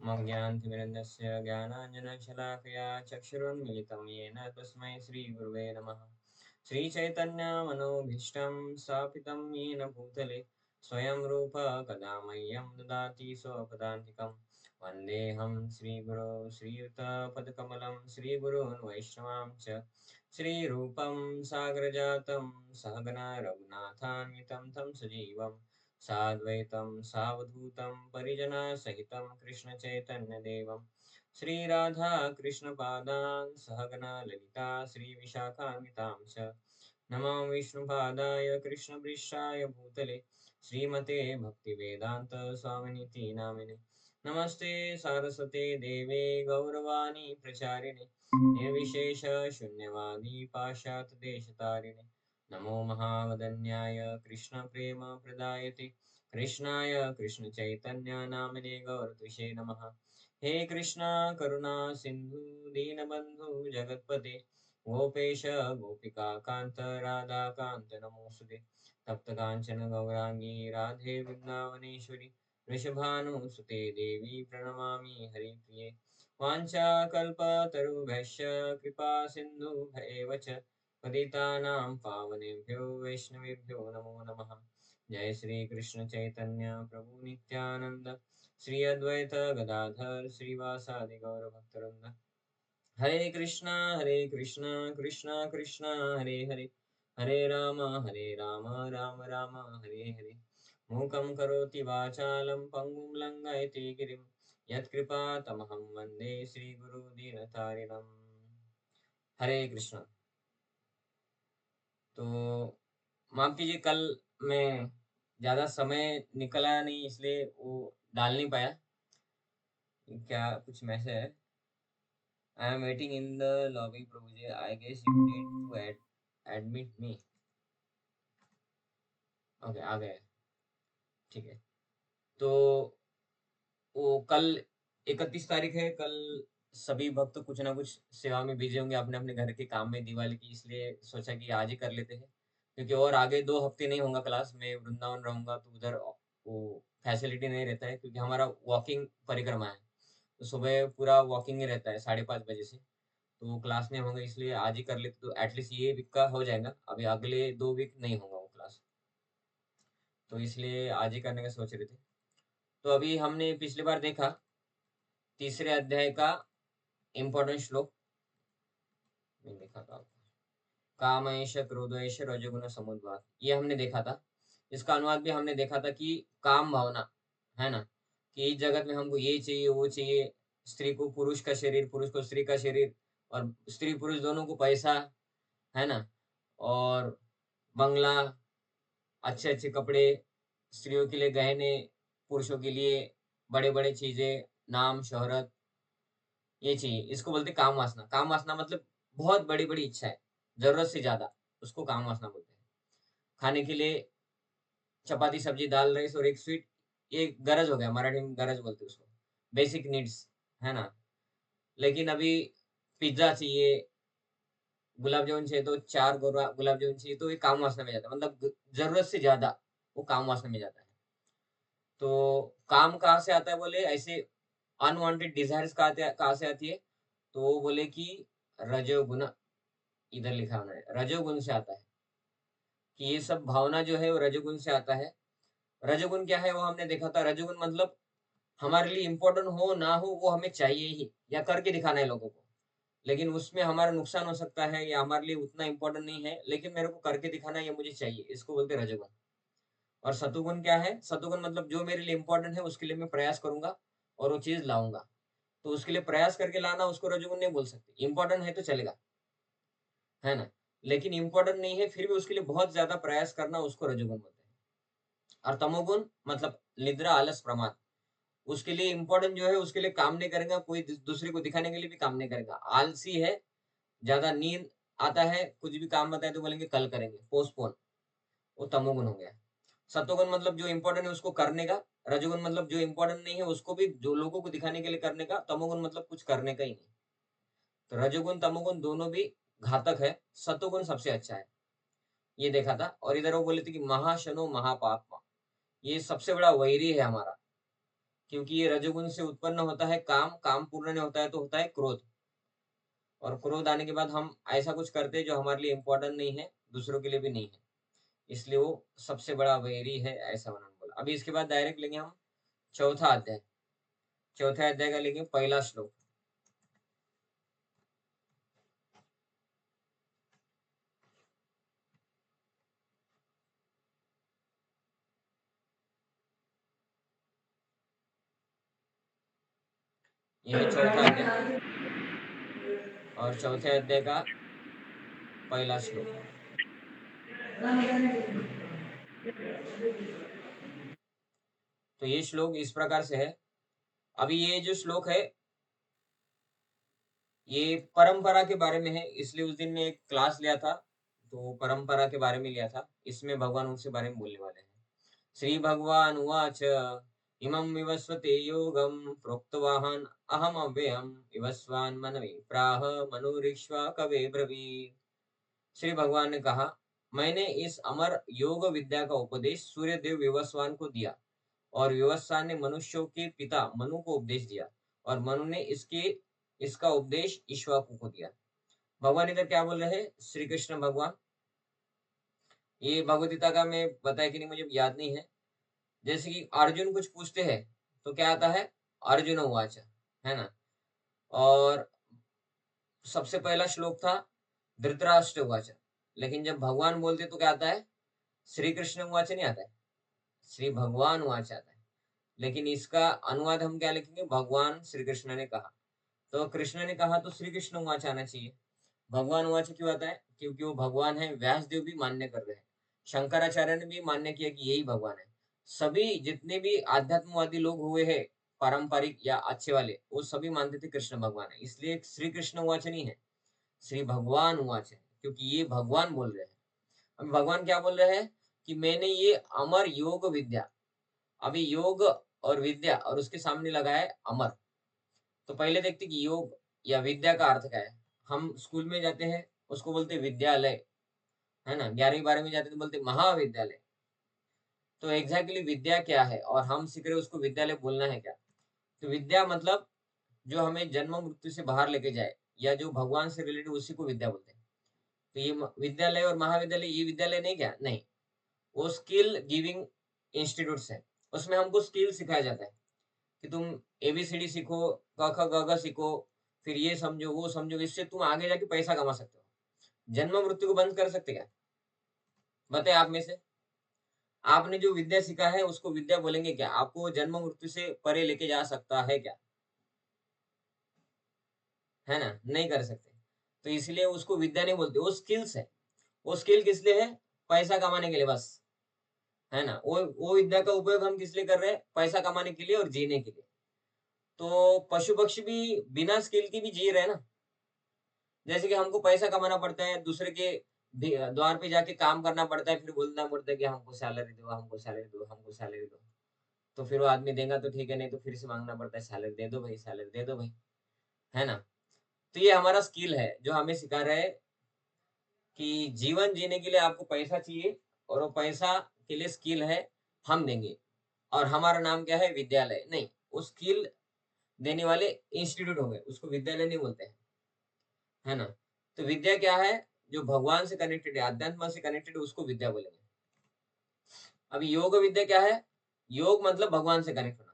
मज्ञानतिमिरन्दस्य ज्ञानाञ्जनशलाकया चक्षुरुन्मिलितं येन तस्मै श्रीगुरुवे नमः। श्रीचैतन्यमनोभीष्टं स्थापितं येन भूतले स्वयं रूप कदा मह्यं ददाति स्वपदान्तिकं। वन्देऽहं श्रीगुरो श्रीयुतपदकमलं श्रीगुरून् वैष्णवांश्च श्रीरूपं सागरजातं सहगना रघुनाथान्वितं तं सजीवं साद्वैतं सावधूतं परिजनसहितं कृष्णचैतन्यदेवं श्रीराधा कृष्णपादान् सहगना ललिता श्रीविशाखान्वितांश्च नमो विष्णुपादाय कृष्णपृष्ठाय भूतले श्रीमते भक्तिवेदान्त स्वामिनिति नामिने नमस्ते सारस्वते देवे गौरवाणी प्रचारिणे निर्विशेष शून्यवादी पाश्चात्यदेशतारिणे नमो महावदन्याय कृष्णप्रेम प्रदायते कृष्णाय कृष्णचैतन्य नामिने गौरतुषे नमः। हे कृष्णा करुणा सिन्धु दीनबन्धु जगत्पते गोपेश गोपिका कांत राधा कांत नमोस्तुते तप्त कांचन गौरांगी राधे वृंदावनेश्वरी वृषभानुसुते देवी प्रणमामि हरिप्रिये वाञ्छाकल्पतरुभ्यश्च कृपा सिन्धुभ्येव च पतितानां पावनेभ्यो वैष्णवेभ्यो नमो नमः। जय श्री कृष्ण चैतन्य प्रभु नित्यानंद श्री अद्वैत गदाधर श्रीवासादि गौर भक्तवृंद हरे कृष्णा कृष्णा कृष्णा हरे हरे हरे राम राम राम हरे हरे मूकं करोति वाचालं पंगुं लंघयति गिरिं यत्कृपातमहं वन्दे श्रीगुरु दीनतारिणम्। हरे कृष्णा। तो माफ कीजिए, कल मैं ज़्यादा समय निकला नहीं इसलिए वो डाल नहीं पाया। क्या कुछ मैसेज है? I am waiting in the lobby, Prabhuji. I guess you need to admit me. Okay, आ गए। ठीक है। तो वो कल 31 तारीख है। कल सभी भक्त कुछ ना कुछ सेवा में बिजी होंगे अपने अपने घर के काम में दिवाली की, इसलिए सोचा कि आज ही कर लेते हैं, क्योंकि और आगे 2 हफ्ते नहीं होगा क्लास। मैं वृंदावन रहूंगा तो उधर वो फैसिलिटी नहीं रहता है, क्योंकि हमारा वॉकिंग परिक्रमा है, तो सुबह पूरा वॉकिंग ही रहता है 5:30 बजे से। तो क्लास नहीं होंगे, इसलिए आज ही कर लेते तो एटलीस्ट ये वीक का हो जाएगा। अभी अगले 2 वीक नहीं होगा वो क्लास, तो इसलिए आज ही करने का सोच रहे थे। तो अभी हमने पिछली बार देखा तीसरे अध्याय का इम्पोर्टेंट श्लोक में देखा था, कामैश क्रोधैश रजोगुण समुद्वात, ये हमने देखा था। इसका अनुवाद भी हमने देखा था कि काम भावना है ना, कि इस जगत में हमको ये चाहिए वो चाहिए। स्त्री को पुरुष का शरीर, पुरुष को स्त्री का शरीर, और स्त्री पुरुष दोनों को पैसा, है ना, और बंगला, अच्छे अच्छे कपड़े, स्त्रियों के लिए गहने, पुरुषों के लिए बड़े बड़े चीजें, नाम शोहरत, ये चाहिए। इसको बोलते काम वासना। काम वासना मतलब बहुत बड़ी बड़ी इच्छा है, जरूरत से ज्यादा, उसको काम वासना बोलते हैं। खाने के लिए चपाती सब्जी दाल राइस और एक स्वीट, ये गरज हो गया, मराठी में गरज बोलते हैं उसको, बेसिक नीड्स, है ना। लेकिन अभी पिज्जा चाहिए, गुलाब जामुन चाहिए तो 4 गुलाब जामुन चाहिए, तो ये काम वासना में जाता है, मतलब जरूरत से ज्यादा वो काम वासना में जाता है। तो काम कहाँ से आता है बोले, ऐसे अनवांटेड डिजायर्स कहाँ से आती है, तो वो बोले कि रजोगुण, इधर लिखा होना है रजोगुण से आता है, कि ये सब भावना जो है वो रजोगुण से आता है। रजोगुण क्या है वो हमने देखा था। रजोगुण मतलब हमारे लिए इम्पोर्टेंट हो ना हो वो हमें चाहिए ही, या करके दिखाना है लोगों को, लेकिन उसमें हमारा नुकसान हो सकता है, या हमारे लिए उतना इम्पोर्टेंट नहीं है लेकिन मेरे को करके दिखाना है, ये मुझे चाहिए, इसको बोलते हैं रजोगुण। और सतुगुण क्या है? सतुगुण मतलब जो मेरे लिए इम्पोर्टेंट है उसके लिए मैं प्रयास करूंगा और वो चीज लाऊंगा, तो उसके लिए प्रयास करके लाना उसको रजोगुण नहीं बोल सकते। इम्पोर्टेंट है तो चलेगा, है ना, लेकिन इम्पोर्टेंट नहीं है फिर भी उसके लिए बहुत ज्यादा प्रयास करना, उसको रजोगुण बोलते हैं। और तमोगुण मतलब निद्रा आलस प्रमाद, उसके लिए इम्पोर्टेंट जो है उसके लिए काम नहीं करेगा, कोई दूसरे को दिखाने के लिए भी काम नहीं करेगा, आलसी है, ज्यादा नींद आता है, कुछ भी काम बताए तो बोलेंगे कल करेंगे, पोस्टपोन, वो तमोगुण हो गया। सतोगुण मतलब जो इम्पोर्टेंट है उसको करने का। रजोगुण मतलब जो इम्पोर्टेंट नहीं है उसको भी जो लोगों को दिखाने के लिए करने का। तमोगुण मतलब कुछ करने का ही नहीं। तो रजोगुण तमोगुण दोनों भी घातक है, सतोगुण सबसे अच्छा है, ये देखा था। और इधर वो बोले थे कि महाशनो महापात्मा, ये सबसे बड़ा वैरी है हमारा, क्योंकि ये रजोगुण से उत्पन्न होता है काम, काम पूर्ण नहीं होता है तो होता है क्रोध, और क्रोध आने के बाद हम ऐसा कुछ करते हैं जो हमारे लिए इम्पोर्टेंट नहीं है, दूसरों के लिए भी नहीं है, इसलिए वो सबसे बड़ा वैरी है, ऐसा उन्होंने बोला। अभी इसके बाद डायरेक्ट लेंगे हम चौथा अध्याय। चौथे अध्याय का लेंगे पहला श्लोक। ये है चौथा अध्याय, और चौथे अध्याय का पहला श्लोक। तो ये श्लोक इस प्रकार से है। अभी ये जो श्लोक है ये परंपरा के बारे में है, इसलिए उस दिन ने एक क्लास लिया था, तो परंपरा के बारे में लिया था, इसमें भगवान उनसे बारे में बोलने वाले हैं। श्री भगवान उवाच इमं विवस्वते योगं प्रोक्तवाहं अहम अव्ययम् विवस्वान् मनवे प्राह मनुरीक्ष्वा कवे ब्रवीत्। श्री भगवान ने कहा, मैंने इस अमर योग विद्या का उपदेश सूर्यदेव विवस्वान को दिया, और विवस्वान ने मनुष्यों के पिता मनु को उपदेश दिया, और मनु ने इसका उपदेश ईक्ष्वाकु को दिया। भगवान इधर क्या बोल रहे हैं? श्री कृष्ण भगवान, ये भगवद गीता का मैं बताया कि नहीं मुझे याद नहीं है। जैसे कि अर्जुन कुछ पूछते हैं तो क्या आता है? अर्जुन उवाच, है ना। और सबसे पहला श्लोक था धृतराष्ट्र उवाच, लेकिन जब भगवान बोलते तो क्या आता है? श्री कृष्ण उवाच नहीं आता है, श्री भगवान उवाच आता है। लेकिन इसका अनुवाद हम क्या लिखेंगे? भगवान श्री कृष्ण ने कहा। तो कृष्ण ने कहा तो श्री कृष्ण उवाच आना चाहिए। भगवान उवाच क्यों आता है? क्योंकि वो भगवान है, व्यासदेव भी मान्य कर रहे हैं, शंकराचार्य ने भी मान्य किया कि यही भगवान है। सभी जितने भी आध्यात्मवादी लोग हुए हैं, पारंपरिक या अच्छे वाले, वो सभी मानते थे कृष्ण भगवान है, इसलिए श्री कृष्ण उवाच नहीं है, श्री भगवान उवाच है, क्योंकि ये भगवान बोल रहे हैं। अब भगवान क्या बोल रहे हैं? कि मैंने ये अमर योग विद्या, अभी योग और विद्या और उसके सामने लगा है अमर। तो पहले देखते कि योग या विद्या का अर्थ क्या है। हम स्कूल में जाते हैं, उसको बोलते विद्यालय, है ना। 11वीं 12वीं जाते तो बोलते महाविद्यालय। तो एग्जैक्टली विद्या क्या है और हम सीख रहे उसको विद्यालय बोलना है क्या? तो विद्या मतलब जो हमें जन्म मृत्यु से बाहर लेके जाए, या जो भगवान से रिलेटेड, उसी को विद्या बोलते हैं। तो ये विद्यालय और महाविद्यालय ये विद्यालय नहीं क्या? नहीं, वो स्किल गिविंग इंस्टीट्यूट्स है। उसमें हमको स्किल सिखाया जाता है कि तुम एबीसीडी सीखो, क ख ग घ सीखो, फिर ये समझो वो समझो, इससे तुम आगे जाके पैसा कमा सकते हो। जन्म मृत्यु को बंद कर सकते क्या? बताए आप में से आपने जो विद्या सीखा है उसको विद्या बोलेंगे क्या? आपको जन्म मृत्यु से परे लेके जा सकता है क्या? है ना, नहीं कर सकते। तो इसलिए उसको विद्या नहीं बोलते, वो स्किल्स है। वो स्किल किस लिए है? पैसा कमाने के लिए बस, है ना। वो विद्या का उपयोग हम किस लिए कर रहे हैं? पैसा कमाने के लिए और जीने के लिए। तो पशु पक्षी भी बिना स्किल के भी जी रहे हैं ना। जैसे कि हमको पैसा कमाना पड़ता है, दूसरे के द्वार पे जाके काम करना पड़ता है, फिर बोलना पड़ता है कि हमको सैलरी दो, हमको सैलरी दो, हमको सैलरी दो। तो फिर वो आदमी देगा तो ठीक है, नहीं तो फिर से मांगना पड़ता है, सैलरी दे दो भाई, सैलरी दे दो भाई, है ना। तो ये हमारा स्किल है जो हमें सिखा रहा है कि जीवन जीने के लिए आपको पैसा चाहिए, और वो पैसा के लिए स्किल है, हम देंगे। और हमारा नाम क्या है? विद्यालय नहीं, वो स्किल देने वाले इंस्टीट्यूट हो गए, उसको विद्यालय नहीं बोलते हैं, है ना। तो विद्या क्या है? जो भगवान से कनेक्टेड है, अध्यात्म से कनेक्टेड है, उसको विद्या बोलेंगे। अभी योग विद्या क्या है? योग मतलब भगवान से कनेक्ट होना।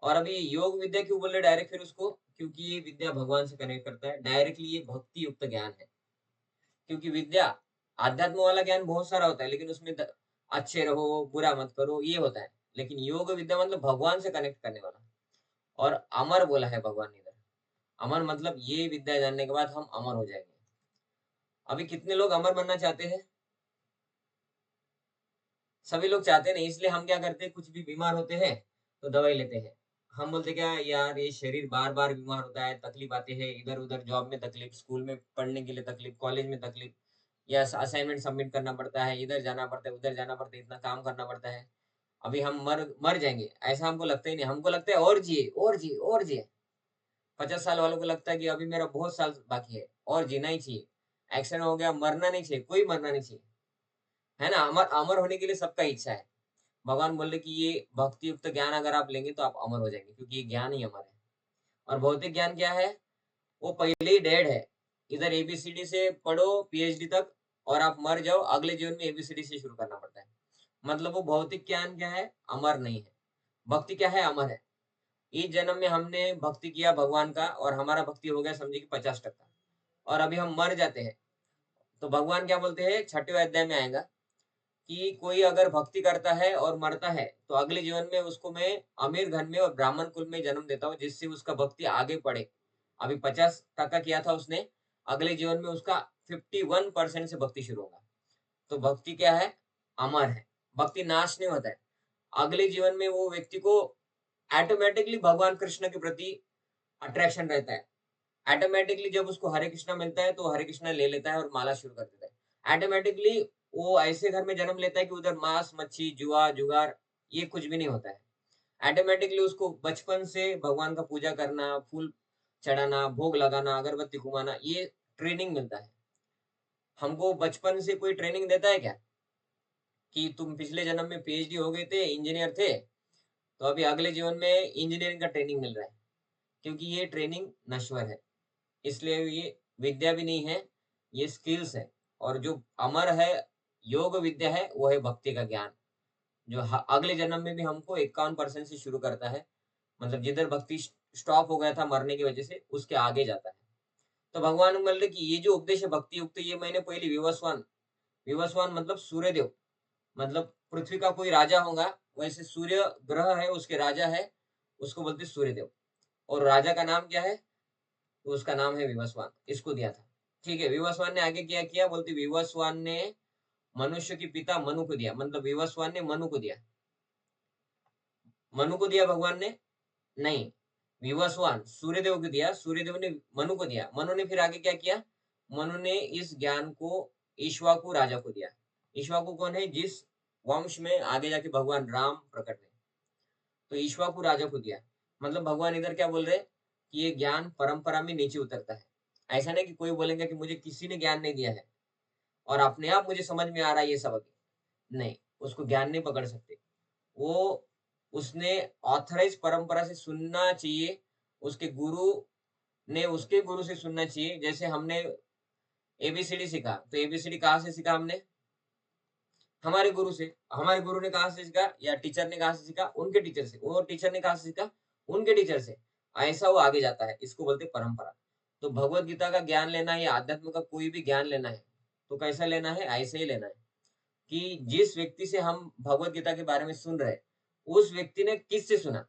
और अभी योग विद्या क्यों बोल रहे डायरेक्ट फिर उसको? क्योंकि ये विद्या भगवान से कनेक्ट करता है डायरेक्टली, ये भक्ति युक्त ज्ञान है। क्योंकि विद्या, आध्यात्म वाला ज्ञान बहुत सारा होता है, लेकिन उसमें अच्छे रहो, बुरा मत करो, ये होता है। लेकिन योग विद्या मतलब भगवान से कनेक्ट करने वाला। और अमर बोला है भगवान ने इधर। अमर मतलब ये विद्या जानने के बाद हम अमर हो जाएंगे। अभी कितने लोग अमर बनना चाहते हैं? सभी लोग चाहते नहीं, इसलिए हम क्या करते हैं, कुछ भी बीमार होते हैं तो दवाई लेते हैं। हम बोलते क्या, यार ये शरीर बार बार बीमार होता है, तकलीफ आती है, इधर उधर जॉब में तकलीफ, स्कूल में पढ़ने के लिए तकलीफ, कॉलेज में तकलीफ, या असाइनमेंट सबमिट करना पड़ता है, इधर जाना पड़ता है, उधर जाना पड़ता है, इतना काम करना पड़ता है। अभी हम मर मर जाएंगे ऐसा हमको लगता ही नहीं, हमको लगता है और जिए और जिए और जिए। 50 साल वालों को लगता है कि अभी मेरा बहुत साल बाकी है और जीना ही चाहिए। एक्सीडेंट हो गया, मरना नहीं चाहिए, कोई मरना नहीं चाहिए, है ना। अमर अमर होने के लिए सबका इच्छा है। भगवान बोल रहे कि ये भक्ति युक्त ज्ञान अगर आप लेंगे तो आप अमर हो जाएंगे, क्योंकि ये ज्ञान ही अमर है। और भौतिक ज्ञान क्या है? वो पहले ही डेड है। इधर एबीसीडी से पढ़ो पीएचडी तक, और आप मर जाओ, अगले जीवन में एबीसीडी से शुरू करना पड़ता है। मतलब वो भौतिक ज्ञान क्या है? अमर नहीं है। भक्ति क्या है? अमर है। इस जन्म में हमने भक्ति किया भगवान का, और हमारा भक्ति हो गया समझिए कि 50%, और अभी हम मर जाते हैं। तो भगवान क्या बोलते हैं, 6वें अध्याय में आएगा कि कोई अगर भक्ति करता है और मरता है तो अगले जीवन में उसको मैं अमीर घर में और ब्राह्मण कुल में जन्म देता हूँ, जिससे उसका भक्ति आगे बढ़े। अभी 50% किया था उसने, अगले जीवन में उसका 51% से भक्ति शुरू होगा। तो भक्ति क्या है? अमर है। भक्ति नाश नहीं होता है। अगले जीवन में वो व्यक्ति को ऑटोमेटिकली भगवान कृष्ण के प्रति अट्रैक्शन रहता है। ऑटोमेटिकली जब उसको हरे कृष्णा मिलता है तो हरे कृष्णा ले लेता है और माला शुरू कर देता है। ऑटोमेटिकली वो ऐसे घर में जन्म लेता है कि उधर मांस मच्छी जुआ जुगार ये कुछ भी नहीं होता है। ऑटोमेटिकली उसको बचपन से भगवान का पूजा करना, फूल चढ़ाना, भोग लगाना, अगरबत्ती घुमाना, ये ट्रेनिंग मिलता है। हमको बचपन से कोई ट्रेनिंग देता है क्या कि तुम पिछले जन्म में पीएचडी हो गए थे, इंजीनियर थे, तो अभी अगले जीवन में इंजीनियरिंग का ट्रेनिंग मिल रहा है? क्योंकि ये ट्रेनिंग नश्वर है। इसलिए ये विद्या भी नहीं है, ये स्किल्स है। और जो अमर है, योग विद्या है, वो है भक्ति का ज्ञान, जो अगले जन्म में भी हमको 51% से शुरू करता है। मतलब जिधर भक्ति स्टॉप हो गया था मरने की वजह से, उसके आगे जाता है। तो भगवान बोल रहे कि ये जो उपदेश है भक्ति युक्त, ये मैंने पहले विवस्वान, विवस्वान मतलब सूर्यदेव, मतलब पृथ्वी का कोई राजा होगा, वैसे सूर्य ग्रह है उसके राजा है, उसको बोलते सूर्यदेव। और राजा का नाम क्या है? तो उसका नाम है विवस्वान, इसको दिया था। ठीक है, विवस्वान ने आगे क्या किया? बोलते विवस्वान ने मनुष्य के पिता मनु को दिया, मतलब विवस्वान ने मनु को दिया। मनु को दिया भगवान ने? नहीं, विवस्वान सूर्यदेव को दिया, सूर्यदेव ने मनु को दिया। मनु ने फिर आगे क्या किया? मनु ने इस ज्ञान को ईक्ष्वाकु राजा को दिया। ईक्ष्वाकु कौन है? जिस वंश में आगे जाके भगवान राम प्रकट हुए। तो ईक्ष्वाकु राजा को दिया। मतलब भगवान इधर क्या बोल रहे हैं कि ये ज्ञान परंपरा में नीचे उतरता है। ऐसा नहीं कि कोई बोलेंगे कि मुझे किसी ने ज्ञान नहीं दिया है और अपने आप मुझे समझ में आ रहा है ये सब अभी। नहीं, उसको ज्ञान नहीं पकड़ सकते। वो उसने ऑथराइज परंपरा से सुनना चाहिए, उसके गुरु ने उसके गुरु से सुनना चाहिए। जैसे हमने एबीसीडी सीखा, तो एबीसीडी कहाँ से सीखा हमने? हमारे गुरु से। हमारे गुरु ने कहाँ से सीखा, या टीचर ने कहाँ से सीखा? उनके टीचर से। वो टीचर ने कहाँ से सीखा? उनके टीचर से। ऐसा वो आगे जाता है, इसको बोलते परंपरा। तो भगवत गीता का ज्ञान लेना है या आध्यात्म का कोई भी ज्ञान लेना है, तो कैसा लेना है? ऐसे ही लेना है कि जिस व्यक्ति से हम भगवत गीता के बारे में सुन रहे हैं, उस व्यक्ति ने किससे सुना,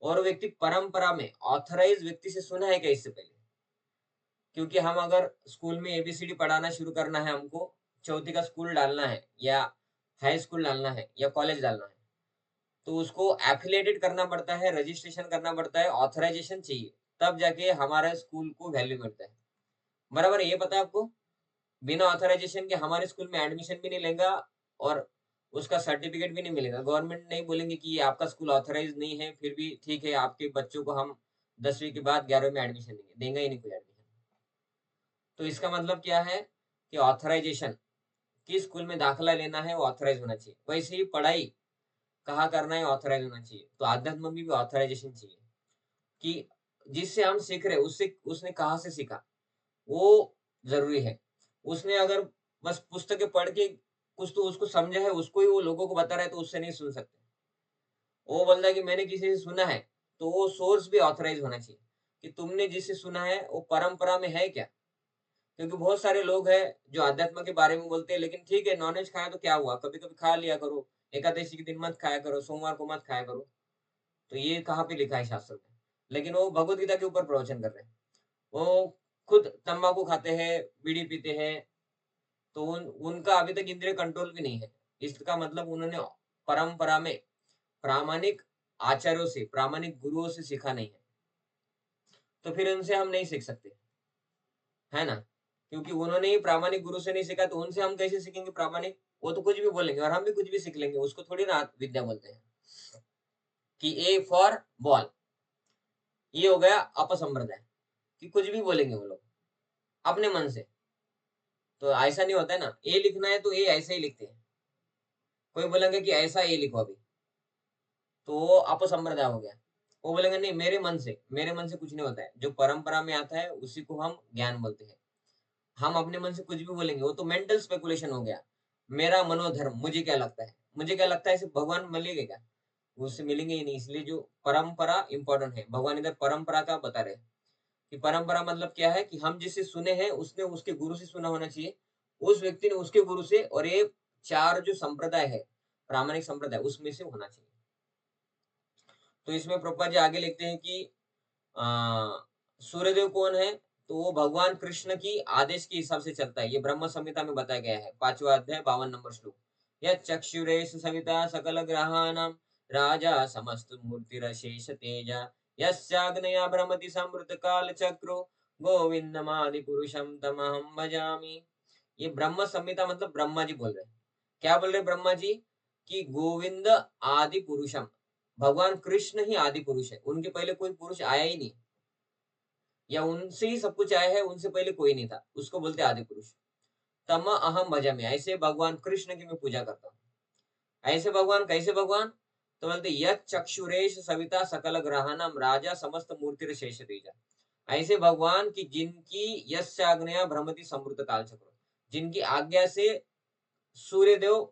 और वो व्यक्ति परंपरा में ऑथराइज व्यक्ति से सुना है क्या इससे पहले? क्योंकि हम अगर स्कूल में एबीसीडी पढ़ाना शुरू करना है, हमको चौथी का स्कूल डालना है या हाई स्कूल डालना है या कॉलेज डालना है, तो उसको एफिलिएटेड करना पड़ता है, रजिस्ट्रेशन करना पड़ता है, ऑथराइजेशन चाहिए, तब जाके हमारे स्कूल को वैल्यू मिलता है। बराबर है? ये पता है आपको? बिना ऑथराइजेशन के हमारे स्कूल में एडमिशन भी नहीं लेगा, और उसका सर्टिफिकेट भी नहीं मिलेगा। गवर्नमेंट नहीं बोलेंगे कि ये आपका स्कूल ऑथराइज नहीं है, फिर भी ठीक है, आपके बच्चों को हम 10वीं के बाद 11वीं में एडमिशन देंगे, देंगे ही नहीं कोई एडमिशन। तो इसका मतलब क्या है कि ऑथराइजेशन, किस स्कूल में दाखिला लेना है वो ऑथराइज होना चाहिए। वैसे ही पढ़ाई कहाँ करना है ऑथराइज होना चाहिए। तो आध्यात्म में भी ऑथराइजेशन चाहिए कि जिससे हम सीख रहे उससे उसने कहाँ से सीखा, वो जरूरी है। उसने अगर बस पुस्तकें पढ़ के कुछ तो उसको समझा है, उसको ही वो लोगों को बता रहा है, तो उससे नहीं सुन सकते। वो बोल रहा है कि मैंने किसी से सुना है, तो वो सोर्स भी ऑथराइज होना चाहिए कि तुमने जिससे सुना है वो परंपरा में है क्या। क्योंकि बहुत सारे लोग हैं जो अध्यात्म के बारे में बोलते हैं, लेकिन ठीक है, नॉनवेज खाया तो क्या हुआ, कभी कभी खा लिया करो, एकादशी के दिन मत खाया करो, सोमवार को मत खाया करो। तो ये कहाँ पे लिखा है शास्त्र में? लेकिन वो भगवत गीता के ऊपर प्रवचन कर रहे हैं। वो खुद तंबाकू खाते हैं, बीड़ी पीते हैं, तो उनका अभी तक इंद्रिय कंट्रोल भी नहीं है। इसका मतलब उन्होंने परंपरा में प्रामाणिक आचार्यों से, प्रामाणिक गुरुओं से सीखा नहीं है। तो फिर उनसे हम नहीं सीख सकते, है ना? क्योंकि उन्होंने ही प्रामाणिक गुरु से नहीं सीखा, तो उनसे हम कैसे सीखेंगे प्रामाणिक? वो तो कुछ भी बोलेंगे और हम भी कुछ भी सीख लेंगे, उसको थोड़ी ना विद्या बोलते हैं। कि ए फॉर बॉल, ये हो गया अपसंप्रदाय, कि कुछ भी बोलेंगे वो लोग अपने मन से। तो ऐसा नहीं होता है ना, ए लिखना है तो ए ऐसे ही लिखते हैं। कोई बोलेंगे कि ऐसा ये लिखो अभी, तो वो अपसंप्रदाय हो गया। वो बोलेंगे नहीं, मेरे मन से कुछ नहीं होता है। जो परंपरा में आता है उसी को हम ज्ञान बोलते हैं। हम अपने मन से कुछ भी बोलेंगे, वो तो मेंटल स्पेकुलेशन हो गया। मेरा मनोधर्म, मुझे क्या लगता है? मुझे क्या लगता है ऐसे भगवान मिलेंगे क्या? उससे मिलेंगे ही नहीं, इसलिए जो परंपरा इंपॉर्टेंट है। भगवान इधर परंपरा का बता रहे हैं कि परंपरा मतलब क्या है कि हम जिसे सुने हैं उसने उसके गुरु से सुना होना चाहिए, उस व्यक्ति ने उसके गुरु से, और ये 4 जो संप्रदाय है, प्रामाणिक संप्रदाय उसमें से होना चाहिए। तो इसमें प्रभुपाद जी आगे लिखते हैं कि अ, सूर्यदेव कौन है? तो वो भगवान कृष्ण की आदेश के हिसाब से चलता है। ये ब्रह्म संहिता में बताया गया है, 5वां अध्याय 52 नंबर श्लोक। यत् चक्षुरेष सविता सकल ग्रहाणां राजा समस्त मूर्तिरशेष तेजा यस्याग्नया भ्रमति संवृत काल चक्रो गोविंदमादि पुरुषम तमहं भजामि। ये ब्रह्म संहिता मतलब ब्रह्मा जी बोल रहे हैं। क्या बोल रहे ब्रह्मा जी? कि गोविंद आदि पुरुषम, भगवान कृष्ण ही आदि पुरुष है, उनके पहले कोई पुरुष आया ही नहीं, या उनसे ही सब कुछ आया है, उनसे पहले कोई नहीं था, उसको बोलते आदि पुरुष। तम अहम भजामि, ऐसे भगवान कृष्ण की मैं पूजा करता हूँ। ऐसे भगवान कैसे भगवान? तो बोलते यत् चक्षुरेश सविता सकल ग्रहाणाम राजा समस्त मूर्ति शेष तेजा। ऐसे भगवान की जिनकी यज्ञा भ्रमति समृत काल चक्र, जिनकी आज्ञा से सूर्यदेव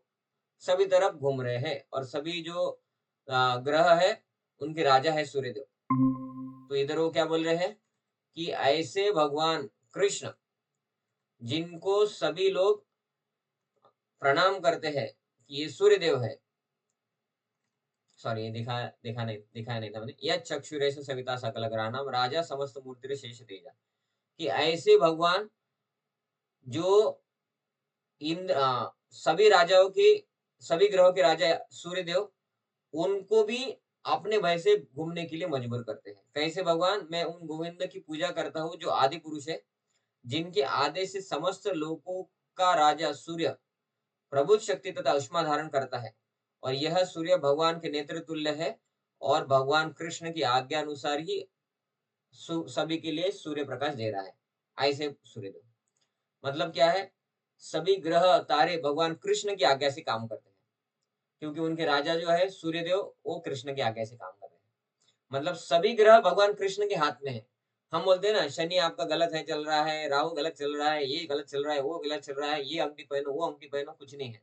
सभी तरफ घूम रहे हैं, और सभी जो ग्रह है उनके राजा है सूर्यदेव। तो इधर वो क्या बोल रहे हैं कि ऐसे भगवान कृष्ण जिनको सभी लोग प्रणाम करते हैं कि ये सूर्यदेव है। सॉरी, ये दिखाया नहीं था मैंने। यह चक्षुरेश सविता सकल ग्रहाणाम राजा समस्त मूर्ति शेष तेजा, कि ऐसे भगवान जो सभी राजाओं के, सभी ग्रहों के राजा सूर्यदेव, उनको भी अपने भय से घूमने के लिए मजबूर करते हैं। कैसे भगवान? मैं उन गोविंद की पूजा करता हूँ जो आदि पुरुष है, जिनके आदेश से समस्त लोकों का राजा सूर्य प्रबुद्ध शक्ति तथा उष्मा धारण करता है, और यह सूर्य भगवान के नेत्र तुल्य है, और भगवान कृष्ण की आज्ञा अनुसार ही सभी के लिए सूर्य प्रकाश दे रहा है। ऐसे सूर्यदेव मतलब क्या है? सभी ग्रह तारे भगवान कृष्ण की आज्ञा से काम करते हैं, क्योंकि उनके राजा जो है सूर्यदेव, वो कृष्ण की आज्ञा से काम कर रहे हैं। मतलब सभी ग्रह भगवान कृष्ण के हाथ में है। हम बोलते हैं ना, शनि आपका गलत है चल रहा है, राहु गलत चल रहा है, ये गलत चल रहा है, वो गलत चल रहा है, ये अंगठी पहनो, वो अंगठी पहनो, कुछ नहीं है।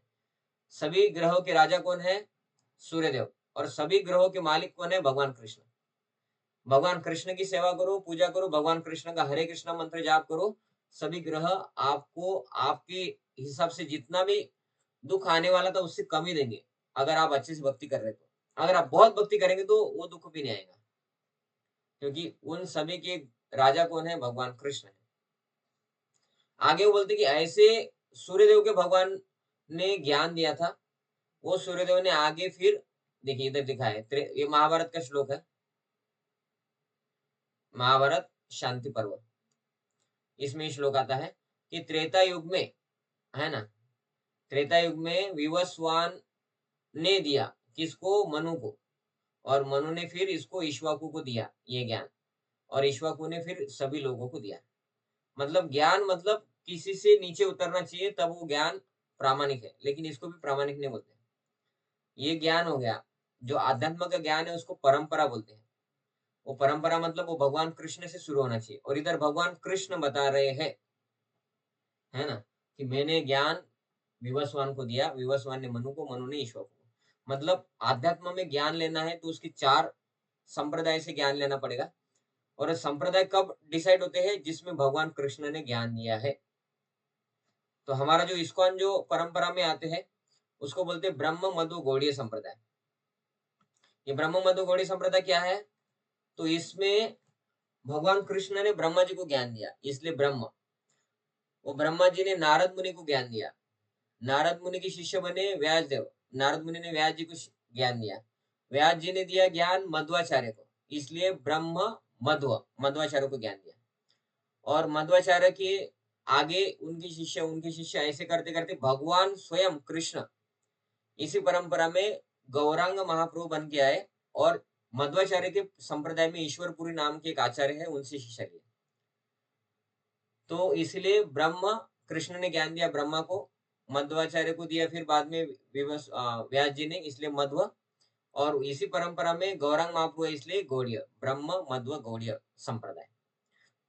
सभी ग्रहों के राजा कौन है? सूर्यदेव। और सभी ग्रहों के मालिक कौन है? भगवान कृष्ण। भगवान कृष्ण की सेवा करो, पूजा करो, भगवान कृष्ण का हरे कृष्णा मंत्र जाप करो, सभी ग्रह आपको आपके हिसाब से जितना भी दुख आने वाला था उससे कम ही देंगे, अगर आप अच्छे से भक्ति कर रहे तो। अगर आप बहुत भक्ति करेंगे तो वो दुख भी नहीं आएगा, क्योंकि उन सभी के राजा कौन है? भगवान कृष्ण है। आगे वो बोलते कि ऐसे सूर्यदेव के भगवान ने ज्ञान दिया था, वो सूर्यदेव ने आगे फिर, देखिए इधर दिखा है, ये महाभारत का श्लोक है, महाभारत शांति पर्व। इसमें श्लोक आता है कि त्रेता युग में, है ना, त्रेता युग में विवस्वान ने दिया, किसको? मनु को। और मनु ने फिर इसको इक्ष्वाकु को दिया ये ज्ञान, और इक्ष्वाकु ने फिर सभी लोगों को दिया। मतलब ज्ञान मतलब किसी से नीचे उतरना चाहिए, तब वो ज्ञान प्रामाणिक है, लेकिन इसको भी प्रामाणिक नहीं बोलते। ये ज्ञान हो गया। जो आध्यात्म का ज्ञान है उसको परंपरा बोलते हैं। वो परंपरा मतलब वो भगवान कृष्ण से शुरू होना चाहिए, और इधर भगवान कृष्ण बता रहे हैं, है ना, कि मैंने ज्ञान विवस्वान को दिया, विवस्वान ने मनु को, मनु ने ईश्वर को। मतलब आध्यात्म में ज्ञान लेना है तो उसकी 4 संप्रदाय से ज्ञान लेना पड़ेगा। और संप्रदाय कब डिसाइड होते हैं? जिसमें भगवान कृष्ण ने ज्ञान दिया है। तो हमारा जो इस्कॉन जो परंपरा में आते हैं उसको बोलते हैं ब्रह्म मधु गौड़ीय संप्रदाय। ये ब्रह्म मधु गौड़ीय संप्रदाय क्या है? तो इसमें भगवान कृष्ण ने ब्रह्मा जी को ज्ञान दिया, इसलिए ब्रह्म। वो ब्रह्मा जी ने नारद मुनि को ज्ञान दिया, नारद मुनि के शिष्य बने व्यास देव, नारद मुनि ने व्यास जी को ज्ञान दिया, व्यास जी ने दिया ज्ञान मध्वाचार्य को, इसलिए ब्रह्म मध्वाचार्य को ज्ञान दिया। और मध्वाचार्य के आगे उनके शिष्य ऐसे करते करते भगवान स्वयं कृष्ण इसी परंपरा में गौरांग महाप्रभु बन के आए, और मध्वाचार्य के संप्रदाय में ईश्वरपुरी नाम के एक आचार्य है, उनसे शिक्षा लिया। तो इसलिए ब्रह्म, कृष्ण ने ज्ञान दिया ब्रह्मा को, मध्वाचार्य को दिया, फिर बाद में व्यास जी ने, इसलिए मध्व। और इसी परंपरा में गौरांग महाप्रभु है, इसलिए गौड़ीय, ब्रह्म मध्व गौड़ीय संप्रदाय।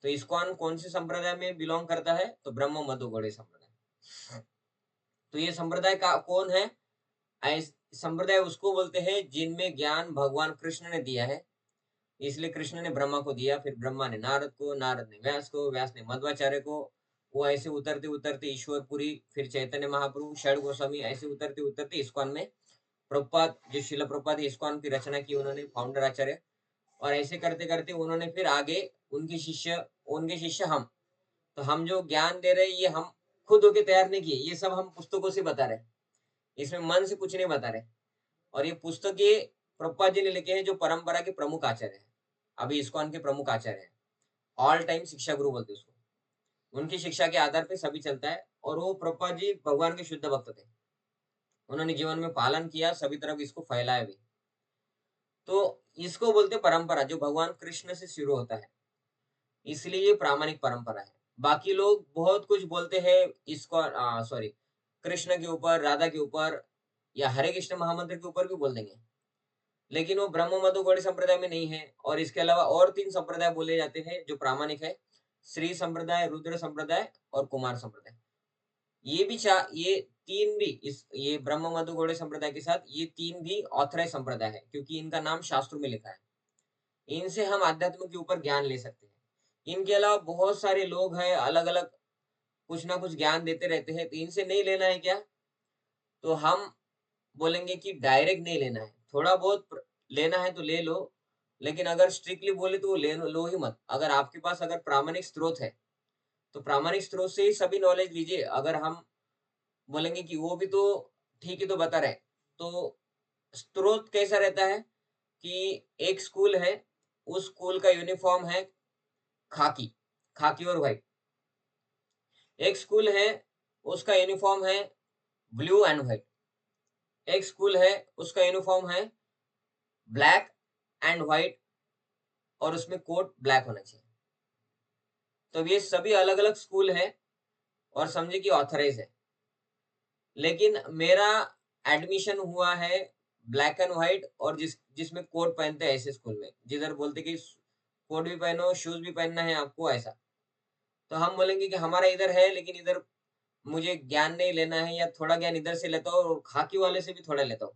तो इस्कॉन कौन से संप्रदाय में बिलोंग करता है? तो ब्रह्म मध्व गौड़ीय संप्रदाय। तो ये संप्रदाय का कौन है? संप्रदाय उसको बोलते हैं जिनमें ज्ञान भगवान कृष्ण ने दिया है, इसलिए कृष्ण ने ब्रह्मा को दिया, फिर ब्रह्मा ने नारद को, नारद ने व्यास को, व्यास ने मध्वाचार्य को। वो ऐसे उतरते उतरते ईश्वरपुरी, फिर चैतन्य महाप्रभु, षड गोस्वामी, ऐसे उतरते उतरते इस्कॉन में प्रभुपाद, जो शिला प्रभुपाद इस्कॉन की रचना की उन्होंने, फाउंडर आचार्य। और ऐसे करते करते उन्होंने फिर आगे उनके शिष्य हम। तो हम जो ज्ञान दे रहे हैं ये हम खुद होके तैयार नहीं किए, ये सब हम पुस्तकों से बता रहे हैं, इसमें मन से कुछ नहीं बता रहे। और ये पुस्तक ये प्रभुपाद जी ने लिखे हैं, जो परंपरा के प्रमुख आचार्य हैं, अभी इस्कॉन के प्रमुख आचार्य हैं, ऑल टाइम शिक्षा गुरु बोलते उसको। उनकी शिक्षा के आधार पे सभी चलता है। और वो प्रभुपाद जी भगवान के शुद्ध भक्त थे, उन्होंने जीवन में पालन किया, सभी तरफ इसको फैलाया भी। तो इसको बोलते परंपरा, जो भगवान कृष्ण से शुरू होता है, इसलिए ये प्रामाणिक परंपरा है। बाकी लोग बहुत कुछ बोलते हैं इसको, सॉरी, कृष्ण के ऊपर, राधा के ऊपर, या हरे कृष्ण महामंत्र के ऊपर भी बोल देंगे, लेकिन वो ब्रह्म मधु गौड़ी संप्रदाय में नहीं है। और इसके अलावा और 3 संप्रदाय बोले जाते हैं जो प्रामाणिक है, श्री संप्रदाय, रुद्र संप्रदाय और कुमार संप्रदाय। ये 3 भी ये ब्रह्म मधु गौड़ी संप्रदाय के साथ ये 3 भी ऑथराइज संप्रदाय है, क्योंकि इनका नाम शास्त्रों में लिखा है। इनसे हम आध्यात्म के ऊपर ज्ञान ले सकते हैं। इनके अलावा बहुत सारे लोग हैं, अलग अलग कुछ ना कुछ ज्ञान देते रहते हैं, तो इनसे नहीं लेना है क्या? तो हम बोलेंगे कि डायरेक्ट नहीं लेना है, थोड़ा बहुत लेना है तो ले लो, लेकिन अगर स्ट्रिक्टली बोले तो लो ही मत। अगर आपके पास अगर प्रामाणिक स्रोत है, तो प्रामाणिक स्रोत से ही सभी नॉलेज लीजिए। अगर हम बोलेंगे कि वो भी तो ठीक ही तो बता रहे, तो स्रोत कैसा रहता है कि एक स्कूल है, उस स्कूल का यूनिफॉर्म है खाकी, खाकी और व्हाइट। एक स्कूल है, उसका यूनिफॉर्म है ब्लू एंड व्हाइट। एक स्कूल है, उसका यूनिफॉर्म है ब्लैक एंड व्हाइट, और उसमें कोट ब्लैक होना चाहिए। तो ये सभी अलग अलग स्कूल है, और समझे कि ऑथराइज है। लेकिन मेरा एडमिशन हुआ है ब्लैक एंड व्हाइट, और जिसमें कोट पहनते हैं ऐसे स्कूल में, जिधर बोलते कि कोट भी पहनो, शूज भी पहनना है आपको, ऐसा। तो हम बोलेंगे कि हमारा इधर है, लेकिन इधर मुझे ज्ञान नहीं लेना है, या थोड़ा ज्ञान इधर से लेता हूँ और खाकी वाले से भी थोड़ा लेता हूँ,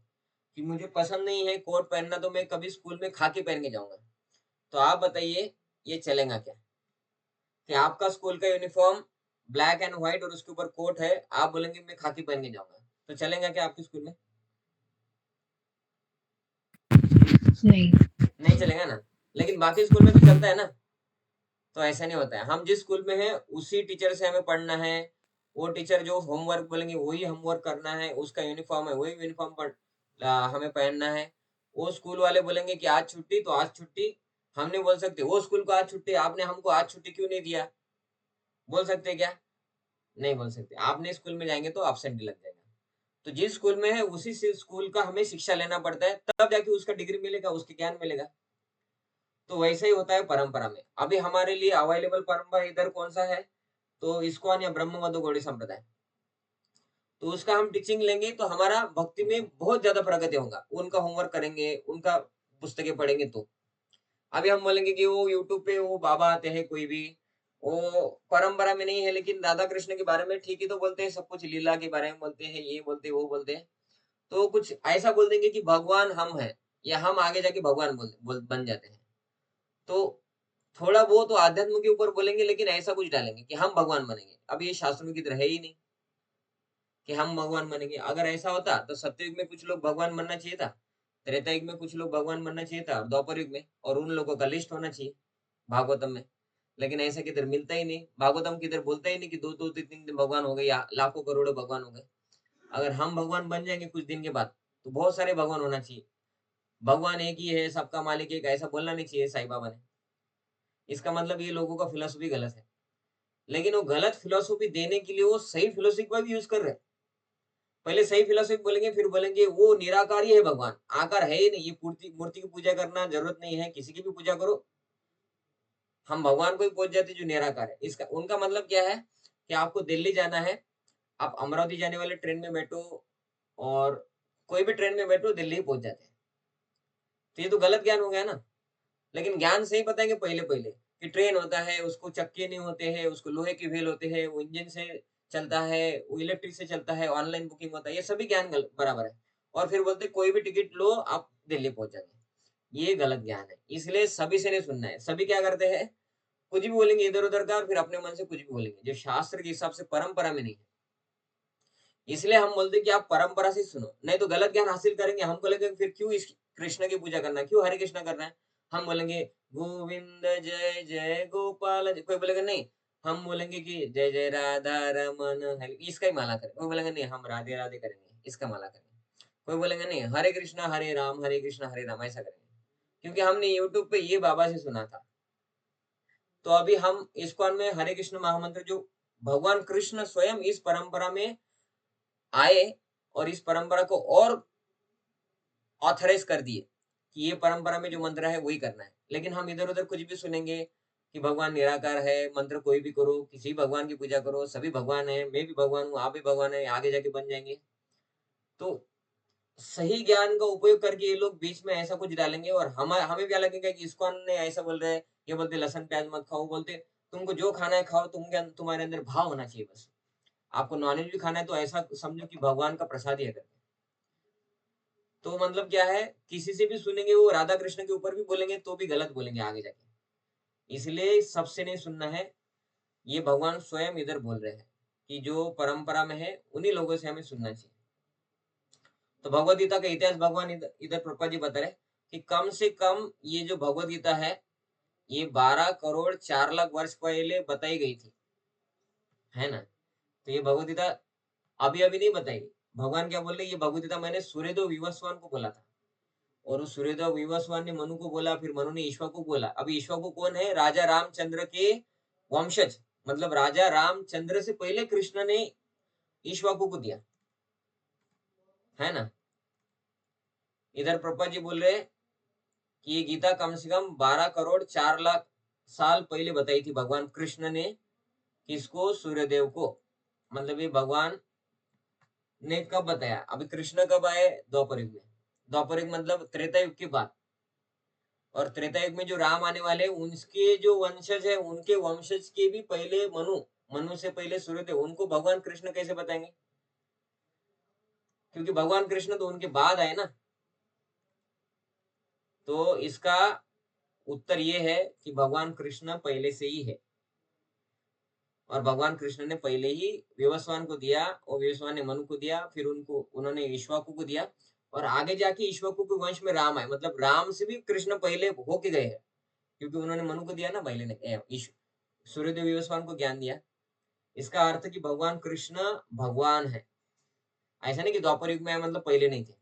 कि मुझे पसंद नहीं है कोट पहनना, तो मैं कभी स्कूल में खाकी पहन के जाऊंगा। तो आप बताइए, ये चलेगा क्या? कि आपका स्कूल का यूनिफॉर्म ब्लैक एंड व्हाइट और उसके ऊपर कोट है, आप बोलेंगे मैं खाकी पहन के जाऊंगा, तो चलेगा क्या आपके स्कूल में? नहीं। नहीं चलेगा ना। लेकिन बाकी स्कूल में तो चलता है ना। तो ऐसा नहीं होता है, हम जिस स्कूल में है उसी टीचर से हमें पढ़ना है। वो टीचर जो होमवर्क बोलेंगे वही होमवर्क करना है, उसका यूनिफॉर्म है वही यूनिफॉर्म हमें पहनना है। वो स्कूल वाले बोलेंगे कि आज छुट्टी, तो आज छुट्टी। हम नहीं बोल सकते वो स्कूल को आज छुट्टी, आपने हमको आज छुट्टी क्यों नहीं दिया? बोल सकते क्या? नहीं बोल सकते। आपने स्कूल में जाएंगे तो एब्सेंट लग जाएगा। तो जिस स्कूल में है उसी से स्कूल का हमें शिक्षा लेना पड़ता है, तब जाके उसका डिग्री मिलेगा, उसके ज्ञान मिलेगा। तो वैसा ही होता है परंपरा में। अभी हमारे लिए अवेलेबल परंपरा इधर कौन सा है? तो इस्कॉन या ब्रह्म मधु गौड़ी संप्रदाय। तो उसका हम टीचिंग लेंगे तो हमारा भक्ति में बहुत ज्यादा प्रगति होगा। उनका होमवर्क करेंगे, उनका पुस्तकें पढ़ेंगे तो। अभी हम बोलेंगे कि वो यूट्यूब पे वो बाबा आते हैं कोई भी, वो परंपरा में नहीं है, लेकिन राधा कृष्ण के बारे में ठीक ही तो बोलते हैं, सब कुछ लीला के बारे में बोलते हैं, ये बोलते हैं वो बोलते हैं। तो कुछ ऐसा बोल देंगे कि भगवान हम हैं, या हम आगे जाके भगवान बन जाते हैं। तो थोड़ा बहुत तो आध्यात्म के ऊपर बोलेंगे, लेकिन ऐसा कुछ डालेंगे कि हम भगवान बनेंगे। अब ये शास्त्रों की तरह है ही नहीं कि हम भगवान बनेंगे। अगर ऐसा होता तो सत्ययुग में कुछ लोग भगवान बनना चाहिए था, त्रेता युग में कुछ लोग भगवान बनना चाहिए था, और द्वापर युग में, और उन लोगों का लिस्ट होना चाहिए भागवतम में। लेकिन ऐसा किधर मिलता ही नहीं, भागवतम किधर बोलता ही नहीं कि दो दो तीन तीन भगवान हो गए या लाखों करोड़ों भगवान हो गए। अगर हम भगवान बन जाएंगे कुछ दिन के बाद, तो बहुत सारे भगवान होना चाहिए। भगवान एक ही है, सबका मालिक एक, ऐसा बोलना नहीं चाहिए साईं बाबा ने। इसका मतलब ये लोगों का फिलोसफी गलत है। लेकिन वो गलत फिलोसफी देने के लिए वो सही फिलोसफी भी यूज कर रहे हैं। पहले सही फिलोसफी बोलेंगे, फिर बोलेंगे वो निराकार ही है भगवान, आकार है ही नहीं, ये मूर्ति मूर्ति की पूजा करना जरूरत नहीं है, किसी की भी पूजा करो, हम भगवान को ही पहुंच जाते जो निराकार है। इसका उनका मतलब क्या है कि आपको दिल्ली जाना है, आप अमरावती जाने वाले ट्रेन में बैठो और कोई भी ट्रेन में बैठो दिल्ली ही पहुँच जाते हैं। तो ये तो गलत ज्ञान हो गया ना। लेकिन ज्ञान सही बताएँगे पहले-पहले कि ट्रेन होता है, उसको चक्के नहीं होते हैं, उसको लोहे के व्हील होते हैं, वो इंजन से चलता है, वो इलेक्ट्रिक से चलता है, ऑनलाइन बुकिंग होता है, ये सभी ज्ञान गल बराबर है। और फिर बोलते हैं कोई भी टिकट लो, आप दिल्ली पहुँच जाओगे। ये गलत ज्ञान है, इसलिए सभी से नहीं सुनना है। सभी क्या करते हैं, कुछ भी बोलेंगे इधर-उधर का और फिर अपने मन से कुछ भी बोलेंगे, जो शास्त्र के हिसाब से परंपरा में नहीं है। इसलिए हम बोलते हैं कि आप परंपरा से सुनो, नहीं तो गलत ज्ञान हासिल करेंगे, हमको लगेगा फिर क्यों इस कृष्ण की पूजा करना है, क्यों हरे कृष्णा करना है? हम बोलेंगे गोविंद जय जय गोपाल कोई बोलेगा नहीं, हम बोलेंगे कि जय जय राधा रमन हरे इसका ही माला करें, कोई बोलेगा नहीं हम राधे राधे करेंगे, इसका माला करेंगे। कोई बोलेगा नहीं हरे कृष्णा हरे राम ऐसा करेंगे। क्योंकि हमने यूट्यूब पे ये बाबा से सुना था। तो अभी हम इस्कॉन में हरे कृष्ण महामंत्र जो भगवान कृष्ण स्वयं इस परंपरा में आए और इस परंपरा को और ऑथराइज़ कर दिए, कि ये परंपरा में जो मंत्र है वही करना है। लेकिन हम इधर-उधर कुछ भी सुनेंगे कि भगवान निराकार है, मंत्र कोई भी करो, किसी भगवान की पूजा करो, सभी भगवान हैं, मैं भी भगवान हूँ, आप भी भगवान हैं, आगे जाके बन जाएँगे। तो सही ज्ञान का उपयोग करके ये लोग बीच में ऐसा कुछ डालेंगे और हमें क्या लगेगा कि इस्कॉन ने ऐसा बोल रहा है, ये बोलते लहसुन प्याज मत खाओ, बोलते तुमको जो खाना है खाओ, तुम्हारे अंदर भाव होना चाहिए बस। आपको नॉन-वेज भी खाना है तो ऐसा समझो कि भगवान का प्रसाद ही है करके। तो मतलब क्या है, किसी से भी सुनेंगे वो राधा कृष्ण के ऊपर भी बोलेंगे तो भी गलत बोलेंगे आगे जाके। इसलिए सबसे नहीं सुनना है, ये भगवान स्वयं इधर बोल रहे हैं, कि जो परंपरा में है, उन्हीं लोगों से हमें सुनना चाहिए। तो भगवद गीता का इतिहास भगवान इधर इधर प्रभुपाद जी बता रहे हैं कि कम से कम ये जो भगवद गीता है, ये 12 करोड़ 4 लाख वर्ष पहले बताई गई थी, है ना? तो ये भगवद गीता अभी-अभी नहीं बताई। भगवान क्या बोल रहे हैं, ये भगवद गीता मैंने सूर्यदेव विवस्वान को बोला था और उस सूर्यदेव विवस्वान ने मनु को बोला, फिर मनु ने ईश्वर को बोला। अभी ईश्वर को कौन है? राजा रामचंद्र के वंशज, मतलब राजा रामचंद्र से पहले कृष्ण ने ईक्ष्वाकु को दिया, है ना? इधर प्रभुपाद जी बोल रहे हैं कि ये गीता कम से कम 12 करोड़ 4 लाख साल पहले बताई थी भगवान कृष्ण ने, किसको? सूर्यदेव को। मतलब ये भगवान ने कब बताया? अभी कृष्ण कब आए? द्वापर युग में। द्वापर युग मतलब त्रेता युग की बात। और त्रेता युग में जो राम आने वाले हैं, उनके जो वंशज है, उनके वंशज के भी पहले मनु, मनु से पहले सूर्यदेव, उनको भगवान कृष्ण कैसे बताएंगे? क्योंकि भगवान कृष्ण तो उनके बाद आए ना। तो इसका उत्तर ये है कि भगवान कृष्ण पहले से ही है और भगवान कृष्ण ने पहले ही विवस्वान को दिया और विवस्वान ने मनु को दिया, फिर उन्होंने इक्ष्वाकु को दिया और आगे जाके इक्ष्वाकु के वंश में राम आए, मतलब राम से भी कृष्ण पहले होके गए हैं, क्योंकि उन्होंने मनु को दिया ना पहले ने सूर्यदेव विवस्वान को ज्ञान दिया। इसका अर्थ कि भगवान कृष्ण भगवान है। ऐसा नहीं कि द्वापर युग में आए मतलब पहले नहीं थे।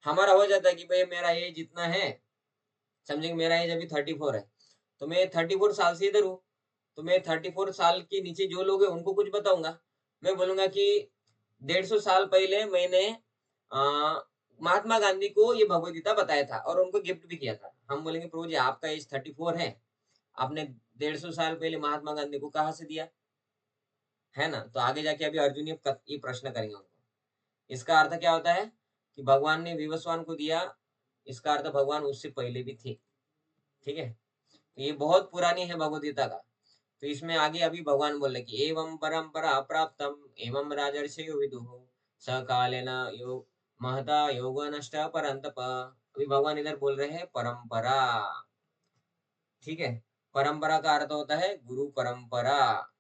हमारा हो जाता है कि भाई मेरा एज इतना है, समझेंगे मेरा एज अभी 34 है, तो मैं 34 साल से इधर हूँ, तो मैं 34 साल के नीचे जो लोग हैं उनको कुछ बताऊंगा। मैं बोलूंगा कि 150 साल पहले मैंने अ, महात्मा गांधी को ये भगवद गीता बताया था और उनको गिफ्ट भी किया था। हम बोलेंगे प्रभु जी आपका एज 34 है, आपने 150 साल पहले महात्मा गांधी को कहाँ से दिया, है ना? तो आगे जाके अभी अर्जुन ये प्रश्न करेंगे उनको। इसका अर्थ क्या होता है कि भगवान ने विवस्वान को दिया, इसका अर्थ भगवान उससे पहले भी थे। ठीक है? तो ये बहुत पुरानी है भगवद गीता का। तो इसमें आगे अभी भगवान बोल रहे कि एवं परंपरा प्राप्तम एवं राजर्षयो विदुः स कालेन योग महता योग नष्ट परंतप। अभी भगवान इधर बोल रहे हैं परंपरा। ठीक है? परंपरा का अर्थ होता है गुरु परंपरा।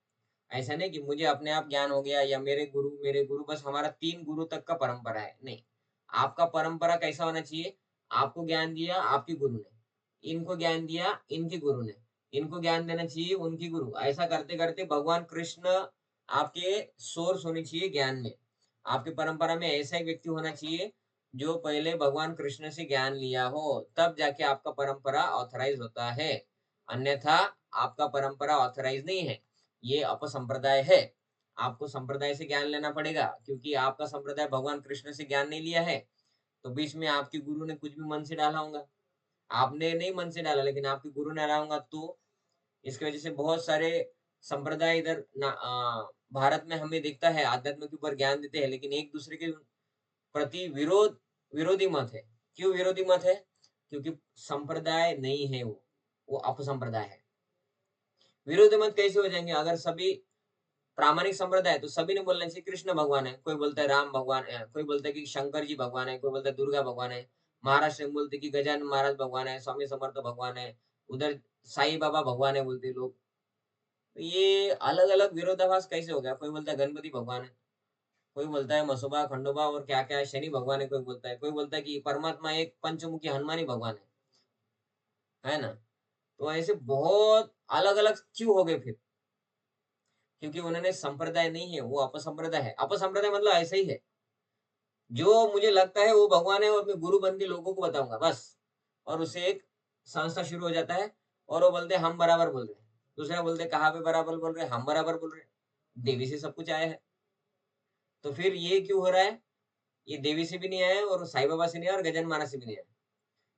ऐसा नहीं कि मुझे अपने आप ज्ञान हो गया या मेरे गुरु बस हमारा 3 गुरु तक का परंपरा है, नहीं। आपका परंपरा कैसा होना चाहिए? आपको ज्ञान दिया आपके गुरु ने, इनको ज्ञान दिया इनके गुरु ने, इनको ज्ञान देना चाहिए उनकी गुरु। ऐसा करते-करते भगवान कृष्ण आपके सोर्स होने चाहिए ज्ञान में। आपकी परंपरा में ऐसा एक व्यक्ति होना चाहिए जो पहले भगवान कृष्ण से ज्ञान लिया हो, तब जाके आपका परंपरा ऑथराइज़ होता है। अन्यथा आपका परंपरा ऑथराइज़ नहीं है। ये अपसंप्रदाय है। आपको संप्रदाय से ज्ञान लेना पड़ेगा क्योंकि आपका संप्रदाय भगवान कृष्ण से ज्ञान नहीं लिया है। तो बीच में आपके गुरु ने कुछ भी मन से डाला होगा। आपने नहीं मन से डाला लेकिन आपके गुरु ने डाला होगा तो इसकी वजह से बहुत सारे संप्रदाय इधर भारत में हमें दिखता है आध्यात्म के ऊपर ज्ञान देते हैं, लेकिन एक दूसरे के प्रति विरोधी मत है। क्यों विरोधी मत है? क्योंकि संप्रदाय नहीं है वो अपसंप्रदाय है। विरोधी मत कैसे हो जाएंगे? अगर सभी प्रामाणिक संप्रदाय है, तो सभी ने बोलना चाहिए कृष्ण भगवान है, कोई बोलता है राम भगवान है, कोई बोलता है कि शंकर जी भगवान है, कोई बोलता है दुर्गा भगवान है, महाराष्ट्र में बोलते हैं कि गजानन महाराज भगवान है, स्वामी समर्थ भगवान है, उधर साईं बाबा भगवान है बोलते हैं लोग। तो ये अलग-अलग विरोधाभास कैसे हो गया? कोई बोलता है गणपति भगवान है, कोई बोलता है मसोबा, खंडोबा और क्या-क्या शनि भगवान है, कोई बोलता है कि परमात्मा एक पंचमुखी हनुमान ही भगवान है ना? तो ऐसे बहुत अलग-अलग क्यों हो गए फिर? क्योंकि उन्होंने संप्रदाय नहीं है, वो अपसंप्रदाय है। अपसंप्रदाय मतलब ऐसा ही है, जो मुझे लगता है वो भगवान है और मैं गुरु बन के लोगों को बताऊँगा बस। और उससे एक संस्था शुरू हो जाता है और वो बोलते हैं हम बराबर बोल रहे हैं। दूसरा बोलते हैं कहाँ पे बराबर बोल रहे हैं? हम बराबर बोल रहे हैं। देवी से सब कुछ आया है। तो फिर ये क्यों हो रहा है? ये देवी से भी नहीं आया है और साईं बाबा से नहीं आया और गजानन महाराज से भी नहीं आया।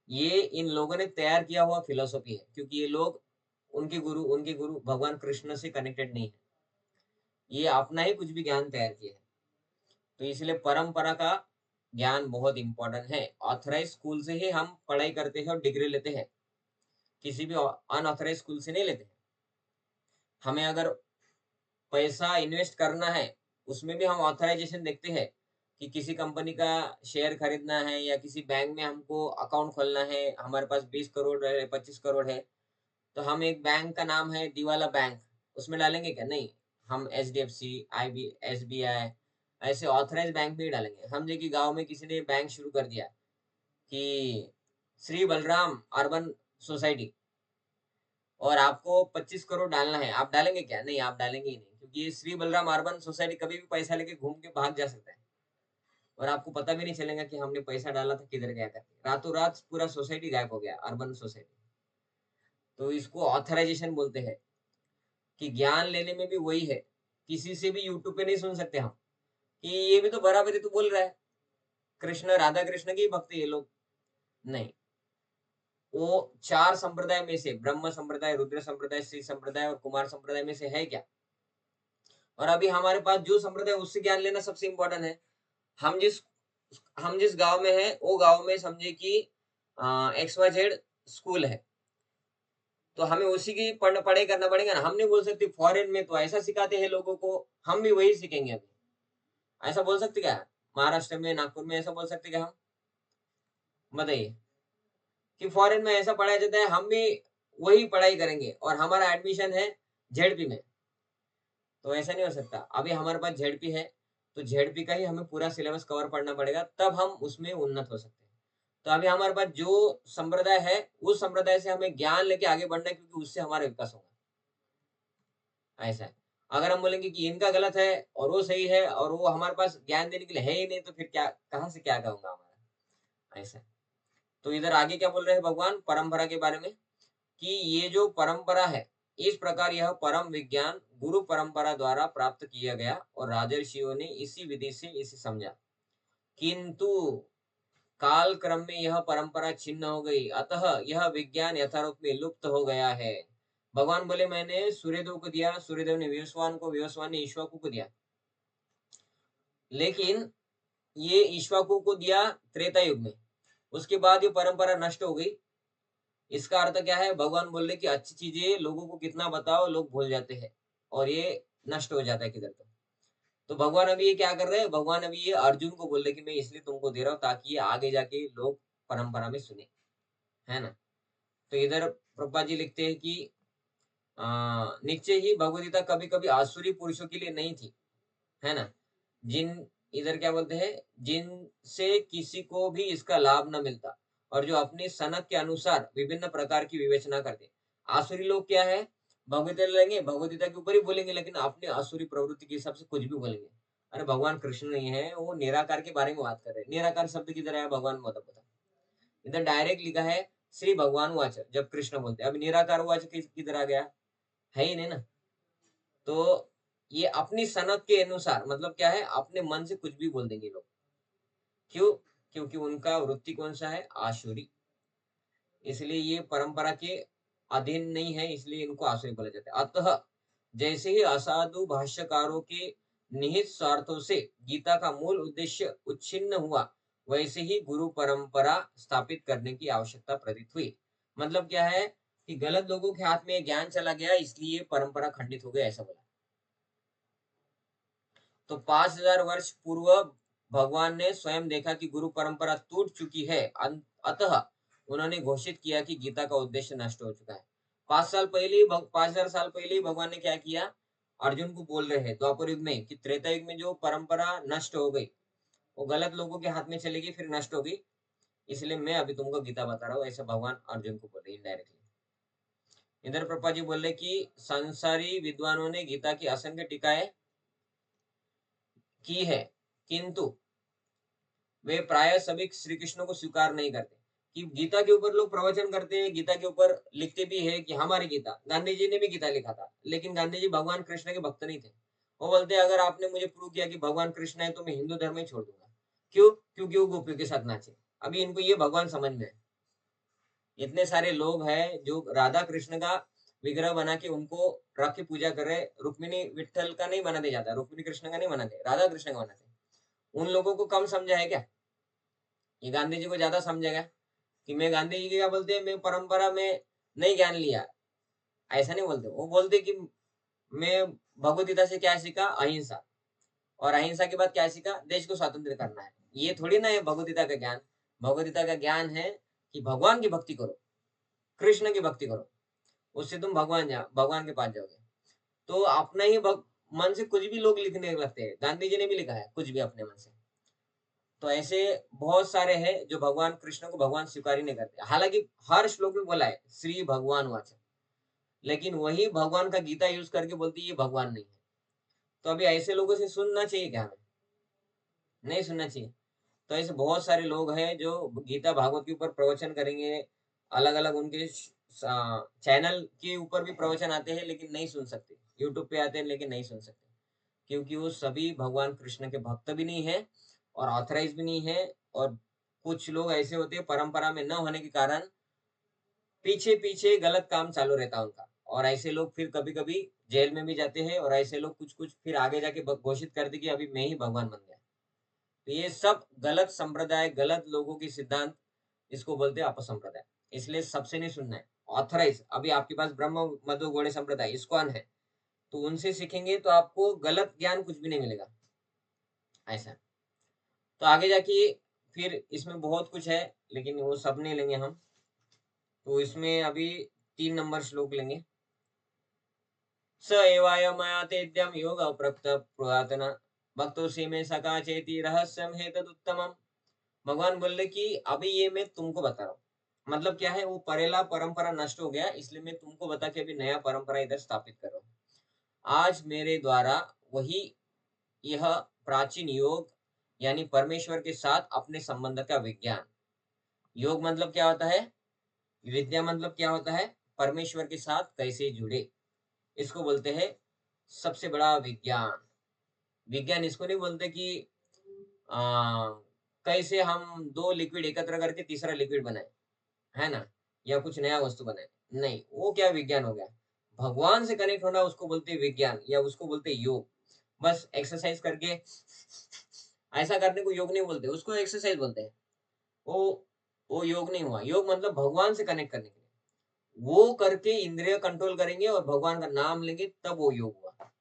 ये इन लोगों ने तैयार किया हुआ फिलॉसफी है, क्योंकि ये लोग उनके गुरु भगवान कृष्ण से कनेक्टेड नहीं है। ये अपना ही कुछ भी ज्ञान तैयार किया है। तो इसलिए परंपरा का ज्ञान बहुत इम्पोर्टेंट है। ऑथराइज़ स्कूल से ही हम पढ़ाई करते हैं और डिग्री लेते हैं। किसी भी अनऑथराइज़ स्कूल से नहीं लेते हैं। हमें अगर पैसा इन्वेस्ट करना है, उसमें भी हम ऑथराइज़ेशन देखते हैं कि किसी कंपनी का शेयर खरीदना है या किसी बैंक में हमको अकाउंट खोलना है, हमारे पास 20 करोड़ है, 25 करोड़ है, तो हम एक बैंक का नाम है दिवाला बैंक, उसमें डालेंगे क्या? नहीं, हम एचडीएफसी, एसबीआई ऐसे ऑथराइज़्ड बैंक में ही डालेंगे। हम देखिए गाँव में किसी ने बैंक शुरू कर दिया कि श्री बलराम अर्बन सोसाइटी और आपको 25 करोड़ डालना है, आप डालेंगे क्या? नहीं, आप डालेंगे ही नहीं, क्योंकि ये श्री बलराम अर्बन सोसाइटी कभी भी पैसा लेके घूम के भाग जा सकता है और आपको पता भी नहीं चलेगा कि हमने पैसा डाला था किधर गया करके। रातों-रात पूरा सोसाइटी गायब हो गया, अर्बन सोसाइटी। तो इसको ऑथराइज़ेशन बोलते हैं कि ज्ञान लेने में भी वही है। किसी से भी यूट्यूब पे नहीं सुन सकते हम कि ये भी तो बराबरी तो बोल रहा है, कृष्ण राधा कृष्ण के ही भक्त है ये लोग। नहीं, वो 4 संप्रदाय में से ब्रह्म संप्रदाय, रुद्र संप्रदाय, श्री संप्रदाय और कुमार संप्रदाय में से है क्या? और अभी हमारे पास जो संप्रदाय है उससे ज्ञान लेना सबसे इम्पोर्टेंट है। हम जिस हम जिस गाँव में हैं, वो गाँव में समझिए कि XYZ स्कूल है, तो हमें उसी की पढ़ाई करना पड़ेगा ना। हम नहीं बोल सकते फॉरेन में तो ऐसा सिखाते हैं लोगों को, हम भी वही सीखेंगे अभी। ऐसा बोल सकते क्या? महाराष्ट्र में, नागपुर में ऐसा बोल सकते क्या हम? बताइए कि फॉरेन में ऐसा पढ़ाया जाता है, हम भी वही पढ़ाई करेंगे और हमारा एडमिशन है जेडपी में। तो ऐसा नहीं हो सकता। अभी हमारे पास जेडपी है, तो जेडपी का ही हमें पूरा सिलेबस कवर पढ़ना पड़ेगा, तब हम उसमें उन्नत हो सकते हैं। तो अभी हमारे पास जो संप्रदाय है, उस संप्रदाय से हमें ज्ञान लेके आगे बढ़ना है, क्योंकि उससे हमारा विकास होगा, ऐसा है। अगर हम बोलेंगे कि इनका गलत है और वो सही है और वो हमारे पास ज्ञान देने के लिए है ही नहीं, तो फिर क्या, कहाँ से क्या होगा हमारा? ऐसा है। तो इधर आगे क्या बोल रहे हैं भगवान परंपरा के बारे में कि ये जो परंपरा है, इस प्रकार यह परम विज्ञान गुरु परंपरा द्वारा प्राप्त किया गया और राजर्षियों ने इसी विधि से इसे समझा। किंतु काल क्रम में यह परंपरा छिन्न हो गई, अतः यह विज्ञान यथारूप में लुप्त हो गया है। भगवान बोले मैंने सूर्यदेव को दिया, सूर्यदेव ने विवस्वान को, विवस्वान ने ईक्ष्वाकु को दिया। लेकिन ये ईक्ष्वाकु को दिया त्रेता युग में। उसके बाद ये परंपरा नष्ट हो गई। इसका अर्थ क्या है? भगवान बोल रहे कि अच्छी चीजें लोगों को कितना बताओ, लोग भूल जाते हैं और ये नष्ट हो जाता है किधर तो भगवान अभी ये क्या कर रहे हैं? भगवान अभी ये अर्जुन को बोल रहे कि मैं इसलिए तुमको दे रहा हूँ ताकि ये आगे जाके लोग परंपरा में सुने, है ना? तो इधर प्रभुपाद जी लिखते हैं कि नीचे ही भगवदगीता कभी-कभी आसुरी पुरुषों के लिए नहीं थी, है ना? जिन इधर क्या बोलते हैं? जिनसे किसी को भी इसका लाभ न मिलता और जो अपनी सनक के अनुसार विभिन्न प्रकार की विवेचना करते। आसुरी लोग क्या है? भगवदगीता लेंगे, भगवदगीता के ऊपर ही बोलेंगे, लेकिन अपनी आसुरी प्रवृत्ति के हिसाब से कुछ भी बोलेंगे। अरे भगवान कृष्ण नहीं है, वो निराकार के बारे में बात कर रहे हैं। निराकार शब्द किधर आया? भगवान में बता। इधर डायरेक्ट लिखा है श्री भगवान वाच, जब कृष्ण बोलते हैं। अब निराकार वाच किधर आ गया? है ही नहीं ना। तो ये अपनी सनक के अनुसार मतलब क्या है? अपने मन से कुछ भी बोल देंगे लोग। क्यों? क्योंकि उनका वृत्ति कौन-सा है? आसुरी। इसलिए ये परंपरा के अधीन नहीं है, इसलिए इनको आसुरी बोला जाता है। अतः जैसे ही असाधु भाष्यकारों के निहित स्वार्थों से गीता का मूल उद्देश्य उच्छिन्न हुआ, वैसे ही गुरु परंपरा स्थापित करने की आवश्यकता प्रतीत हुई। मतलब क्या है कि गलत लोगों के हाथ में ये ज्ञान चला गया, इसलिए परंपरा खंडित हो गई, ऐसा बोला। तो 5000 वर्ष पूर्व भगवान ने स्वयं देखा कि गुरु परंपरा टूट चुकी है, अतः उन्होंने घोषित किया कि गीता का उद्देश्य नष्ट हो चुका है। 5000 साल पहले ही भगवान ने क्या किया, अर्जुन को बोल रहे हैं द्वापर युग में कि त्रेता युग में जो परंपरा नष्ट हो गई, वो गलत लोगों के हाथ में चली गई, फिर नष्ट हो गई, इसलिए मैं अभी तुमको गीता बता रहा हूँ, ऐसा भगवान अर्जुन को बोल रहे इनडायरेक्टली। इधर प्रभुपाद जी बोल रहे कि संसारी विद्वानों ने गीता की असंख्य टीकाएं की है, किंतु वे प्राय सभी श्री कृष्ण को स्वीकार नहीं करते। कि गीता के ऊपर लोग प्रवचन करते हैं, गीता के ऊपर लिखते भी है कि हमारी गीता, गांधी जी ने भी गीता लिखा था, लेकिन गांधी जी भगवान कृष्ण के भक्त नहीं थे। वो बोलते अगर आपने मुझे प्रूव किया कि भगवान कृष्ण है तो मैं हिंदू धर्म ही छोड़ दूंगा। क्यों? क्योंकि वो गोपियों के साथ नाचे। अभी इनको ये भगवान समझ में है। इतने सारे लोग हैं जो राधा कृष्ण का विग्रह बना के उनको रख के पूजा कर रहे, रुक्मिणी विठल का नहीं बनाते, जाता रुक्मिणी कृष्ण का नहीं बनाते, राधा कृष्ण का बनाते। उन लोगों को कम समझा है क्या? ये गांधी जी को ज्यादा समझेगा कि मैं गांधी जी क्या बोलते हैं, मैं परंपरा में नहीं ज्ञान लिया, ऐसा नहीं बोलते। वो बोलते कि मैं भगवत गीता से क्या सीखा, अहिंसा, और अहिंसा के बाद क्या सीखा, देश को स्वतंत्र करना है। ये थोड़ी ना है भगवत गीता का ज्ञान। भगवत गीता का ज्ञान है कि भगवान की भक्ति करो, कृष्ण की भक्ति करो, उससे तुम भगवान के पास जाओगे। तो अपना ही मन से कुछ भी लोग लिखने लगते हैं, गांधी जी ने भी लिखा है कुछ भी अपने मन से। तो ऐसे बहुत सारे हैं जो भगवान कृष्ण को भगवान स्वीकार ही नहीं करते, हालांकि हर श्लोक में बोला है श्री भगवान वाचा, लेकिन वही भगवान का गीता यूज करके बोलती है ये भगवान नहीं है। तो अभी ऐसे लोगों से सुनना चाहिए क्या? हमें नहीं सुनना चाहिए। तो ऐसे बहुत सारे लोग हैं जो गीता भागवत के ऊपर प्रवचन करेंगे, अलग अलग उनके चैनल के ऊपर भी प्रवचन आते हैं, लेकिन नहीं सुन सकते। यूट्यूब पे आते हैं लेकिन नहीं सुन सकते, क्योंकि वो सभी भगवान कृष्ण के भक्त भी नहीं है और ऑथराइज भी नहीं है। और कुछ लोग ऐसे होते हैं परंपरा में न होने के कारण पीछे पीछे गलत काम चालू रहता है उनका, और ऐसे लोग फिर कभी कभी जेल में भी जाते हैं, और ऐसे लोग कुछ कुछ फिर आगे जाके घोषित करते कि अभी मैं ही भगवान बन गया। तो ये सब गलत संप्रदाय, गलत लोगों की सिद्धांत, इसको बोलते हैं अपसंप्रदाय। इसलिए सबसे नहीं सुनना है। ऑथराइज अभी आपके पास ब्रह्म मध्व गौड़े संप्रदाय इस्कॉन है, तो उनसे सीखेंगे तो आपको गलत ज्ञान कुछ भी नहीं मिलेगा, ऐसा। तो आगे जाके फिर इसमें बहुत कुछ है, लेकिन वो सब नहीं लेंगे हम। तो इसमें अभी 3 नंबर श्लोक लेंगे। स एवायमया तेद्यम योग प्रक्त पुरातन भक्तों में सका चेती रहस्यम है तदुत्तमम। भगवान बोल रहे कि अभी ये मैं तुमको बता रहा हूँ। मतलब क्या है, वो परेला परंपरा नष्ट हो गया, इसलिए मैं तुमको बता के अभी नया परंपरा इधर स्थापित कर रहा हूँ। आज मेरे द्वारा वही यह प्राचीन योग यानी परमेश्वर के साथ अपने संबंध का विज्ञान। योग मतलब क्या होता है, विद्या मतलब क्या होता है, परमेश्वर के साथ कैसे जुड़े, इसको बोलते हैं सबसे बड़ा विज्ञान। विज्ञान इसको नहीं बोलते कि आ, कैसे हम दो लिक्विड एकत्र करके तीसरा लिक्विड बनाए, है ना, या कुछ नया वस्तु बनाए। नहीं, वो क्या विज्ञान हो गया। भगवान से कनेक्ट होना उसको बोलते हैं विज्ञान, या उसको बोलते हैं योग। बस एक्सरसाइज करके ऐसा करने को योग नहीं बोलते, उसको एक्सरसाइज बोलते हैं। वो वो योग नहीं हुआ। योग मतलब भगवान से कनेक्ट करने के लिए वो करके इंद्रिय कंट्रोल करेंगे और भगवान का नाम लेंगे, तब वो योग हुआ।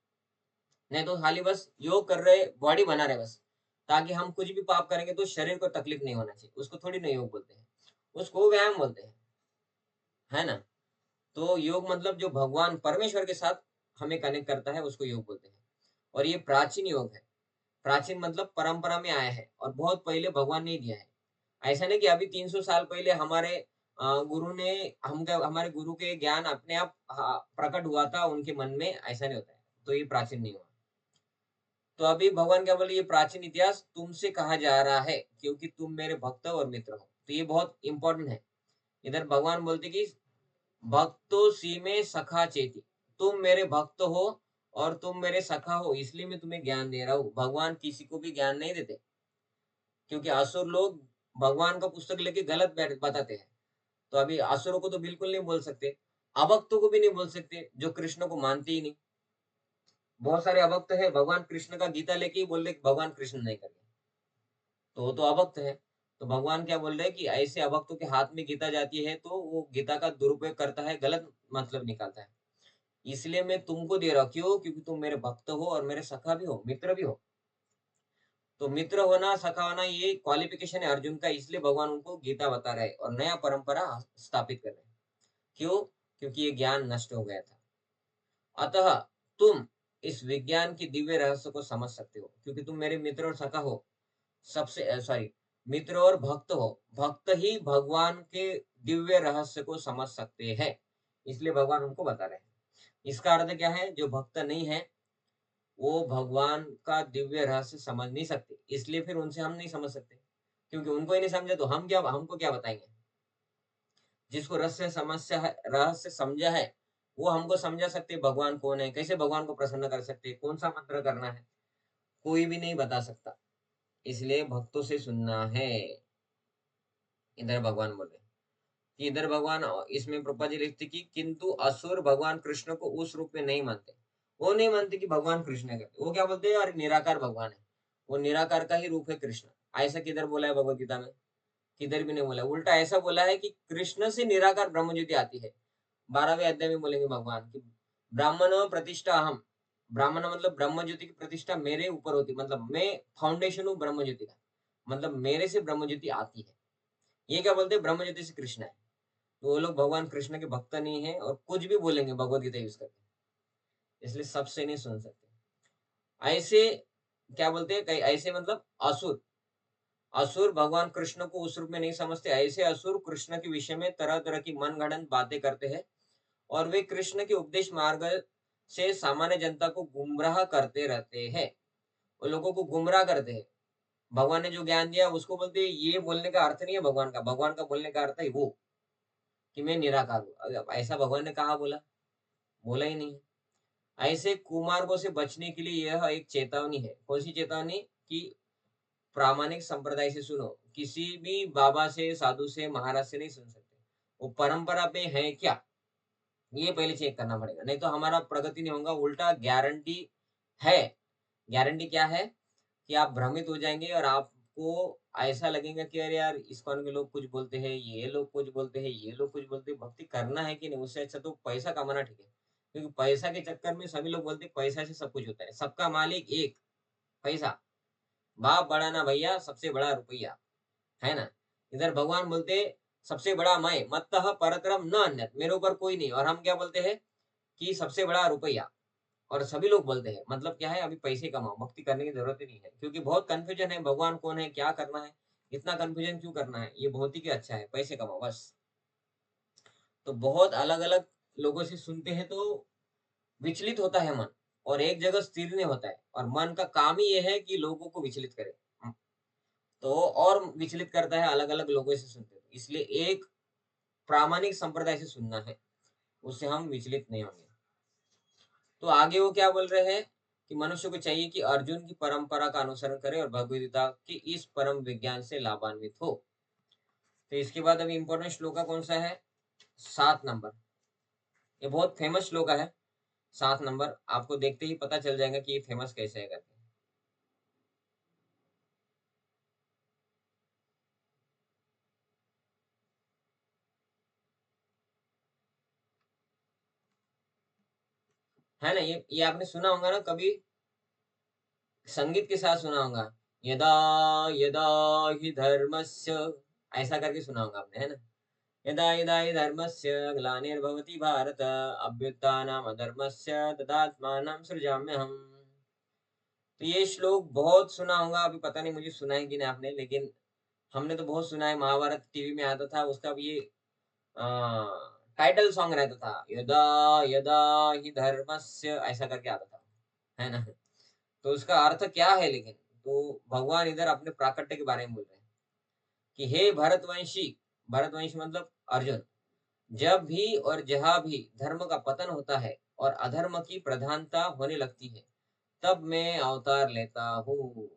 नहीं तो खाली बस योग कर रहे, बॉडी बना रहे बस, ताकि हम कुछ भी पाप करेंगे तो शरीर को तकलीफ नहीं होना चाहिए, उसको थोड़ी ना योग बोलते हैं, उसको व्यायाम बोलते हैं, है ना। तो योग मतलब जो भगवान परमेश्वर के साथ हमें कनेक्ट करता है, उसको योग बोलते हैं। और ये प्राचीन योग है। प्राचीन मतलब परंपरा में आया है और बहुत पहले भगवान ने दिया है। ऐसा नहीं कि अभी 300 साल पहले हमारे गुरु ने हमारे गुरु के ज्ञान अपने आप प्रकट हुआ था उनके मन में, ऐसा नहीं होता है। तो ये प्राचीन नहीं हुआ। तो अभी भगवान क्या बोले, ये प्राचीन इतिहास तुमसे कहा जा रहा है क्योंकि तुम मेरे भक्त और मित्र हो। तो ये बहुत इंपॉर्टेंट है। इधर भगवान बोलते कि भक्तो सी में सखा चेती, तुम मेरे भक्त हो और तुम मेरे सखा हो, इसलिए मैं तुम्हें ज्ञान दे रहा हूँ। भगवान किसी को भी ज्ञान नहीं देते, क्योंकि असुर लोग भगवान का पुस्तक लेके गलत बताते हैं। तो अभी असुरों को तो बिल्कुल नहीं बोल सकते, अभक्तों को भी नहीं बोल सकते जो कृष्ण को मानते ही नहीं। बहुत सारे अभक्त है, भगवान कृष्ण का गीता लेके ही बोल रहे भगवान कृष्ण नहीं करके, तो वो तो अभक्त है। तो भगवान क्या बोल रहे हैं कि ऐसे अभक्तों के हाथ में गीता जाती है तो वो गीता का दुरुपयोग करता है, गलत मतलब निकालता है। इसलिए मैं तुमको दे रहा हूँ, क्यों? क्योंकि तुम मेरे भक्त हो और मेरे सखा भी हो, मित्र भी हो। तो मित्र होना, सखा होना ये क्वालिफिकेशन है अर्जुन का, इसलिए भगवान उनको गीता बता रहे हैं और नया परंपरा स्थापित कर रहे हैं। क्यों? क्योंकि ये ज्ञान नष्ट हो गया था। अतः तुम इस विज्ञान की दिव्य रहस्य को समझ सकते हो, क्योंकि तुम मेरे मित्र और सखा हो। सबसे सॉरी, मित्र और भक्त हो। भक्त ही भगवान के दिव्य रहस्य को समझ सकते हैं। इसलिए भगवान उनको बता रहे हैं। इसका अर्थ क्या है? जो भक्त नहीं है, वो भगवान का दिव्य रहस्य समझ नहीं सकते। इसलिए फिर उनसे हम नहीं समझ सकते। क्योंकि उनको ही नहीं समझा तो हमको क्या बताएँगे? जिसको रहस्य समझा है, वो हमको समझा सकते हैं भगवान कौन है, कैसे भगवान को प्रसन्न कर सकते हैं, कौन-सा मंत्र करना है, कोई भी नहीं बता सकता। इसलिए भक्तों से सुनना है। इधर भगवान बोल रहे हैं कि इधर भगवान इसमें प्रभुपाद जी लिखते कि किंतु असुर भगवान कृष्ण को उस रूप में नहीं मानते। वो नहीं मानते कि भगवान कृष्ण है करके। वो क्या बोलते हैं? अरे निराकार भगवान है। वो निराकार का ही रूप है कृष्ण। ऐसा किधर बोला है भगवद गीता में? किधर भी नहीं बोला है। उल्टा ऐसा बोला है कि कृष्ण से निराकार ब्रह्म ज्योति आती है। 12वें अध्याय में बोलेंगे भगवान कि ब्राह्मण प्रतिष्ठा अहम। ब्राह्मण मतलब ब्रह्म ज्योति की प्रतिष्ठा मेरे ऊपर होती, मतलब मैं फाउंडेशन हूँ ब्रह्म ज्योति का। मतलब मेरे से ब्रह्म ज्योति आती है। ये क्या बोलते हैं? ब्रह्म ज्योति से कृष्ण है। तो वो लोग भगवान कृष्ण के भक्त नहीं है और कुछ भी बोलेंगे भगवद गीता यूज करके। इसलिए सबसे नहीं सुन सकते। ऐसे क्या बोलते हैं? कई ऐसे मतलब असुर। असुर भगवान कृष्ण को उस रूप में नहीं समझते। ऐसे असुर कृष्ण के विषय में तरह-तरह की मनगढ़ंत बातें करते हैं और वे कृष्ण के उपदेश मार्ग से सामान्य जनता को गुमराह करते रहते हैं। वो लोगों को गुमराह करते हैं। भगवान ने जो ज्ञान दिया उसको बोलते हैं, ये बोलने का अर्थ नहीं है भगवान का। भगवान का बोलने का अर्थ है वो, कि मैं निराकार हूँ। ऐसा भगवान ने कहाँ बोला? बोला ही नहीं। ऐसे कुमार्गों से बचने के लिए यह एक चेतावनी है। कौन-सी चेतावनी? कि प्रामाणिक संप्रदाय से सुनो। किसी भी बाबा से, साधु से, महाराज से नहीं सुन सकते। वो परंपरा पे है क्या? ये पहले चेक करना पड़ेगा। नहीं तो हमारा प्रगति नहीं होगा, उल्टा गारंटी है। गारंटी क्या है? कि आप भ्रमित हो जाएँगे और आपको ऐसा लगेगा कि अरे यार! इस्कॉन के लोग कुछ बोलते हैं, ये लोग कुछ बोलते हैं, ये लोग कुछ बोलते हैं। भक्ति करना है कि नहीं? उससे अच्छा तो पैसा कमाना ठीक है। क्योंकि पैसा के चक्कर में सभी लोग बोलते हैं पैसा से सब कुछ होता है। सबका मालिक एक, पैसा। बाप बड़ा ना भैया, सबसे बड़ा रुपया। है ना? इधर भगवान बोलते सबसे बड़ा मैं, मत्तः परतरम न अन्यत्। मेरे ऊपर कोई नहीं। और हम क्या बोलते हैं? कि सबसे बड़ा रुपया। और सभी लोग बोलते हैं, मतलब क्या है? अभी पैसे कमाओ, भक्ति करने की ज़रूरत ही नहीं है। क्योंकि बहुत कन्फ्यूजन है, भगवान कौन है? क्या करना है? इतना कन्फ्यूजन क्यों करना है? ये बहुत ही कि अच्छा है, पैसे कमाओ बस। तो बहुत अलग-अलग लोगों से सुनते हैं तो विचलित होता है मन और एक जगह स्थिर नहीं होता है और मन का काम ही ये है कि लोगों को विचलित करे। तो और विचलित करता है अलग-अलग लोगों से सुनते हैं। इसलिए एक प्रामाणिक संप्रदाय से सुनना है, उससे हम विचलित नहीं होंगे। तो आगे वो क्या बोल रहे हैं कि मनुष्य को चाहिए कि अर्जुन की परंपरा का अनुसरण करे और भगवद गीता के इस परम विज्ञान से लाभान्वित हो। तो इसके बाद अभी इंपॉर्टेंट श्लोका कौन सा है? 7 नंबर। ये बहुत फेमस श्लोका है। 7 नंबर आपको देखते ही पता चल जाएगा कि ये फेमस कैसे है करके। है ना? ये आपने सुना होगा ना कभी, संगीत के साथ सुना होगा। यदा यदा हि धर्मस्य, ऐसा करके सुना होगा आपने, है ना? यदा यदा हि धर्मस्य ग्लानिर्भवति भारत अभ्युत्थानमधर्मस्य तदात्मानं सृजाम्यहम्। तो ये श्लोक बहुत सुना होगा, अभी पता नहीं मुझे सुना है कि नहीं आपने, लेकिन हमने तो बहुत सुना है। महाभारत टीवी में आता था, उसका भी ये टाइटल सॉन्ग रहता था। यदा यदा हि धर्मस्य, ऐसा करके आता था, है ना? तो उसका अर्थ क्या है लेकिन? तो भगवान इधर अपने प्राकट्य के बारे में बोल रहे हैं कि हे भरतवंशी, भरतवंशी मतलब अर्जुन, जब भी और जहाँ भी धर्म का पतन होता है और अधर्म की प्रधानता होने लगती है, तब मैं अवतार लेता हूँ।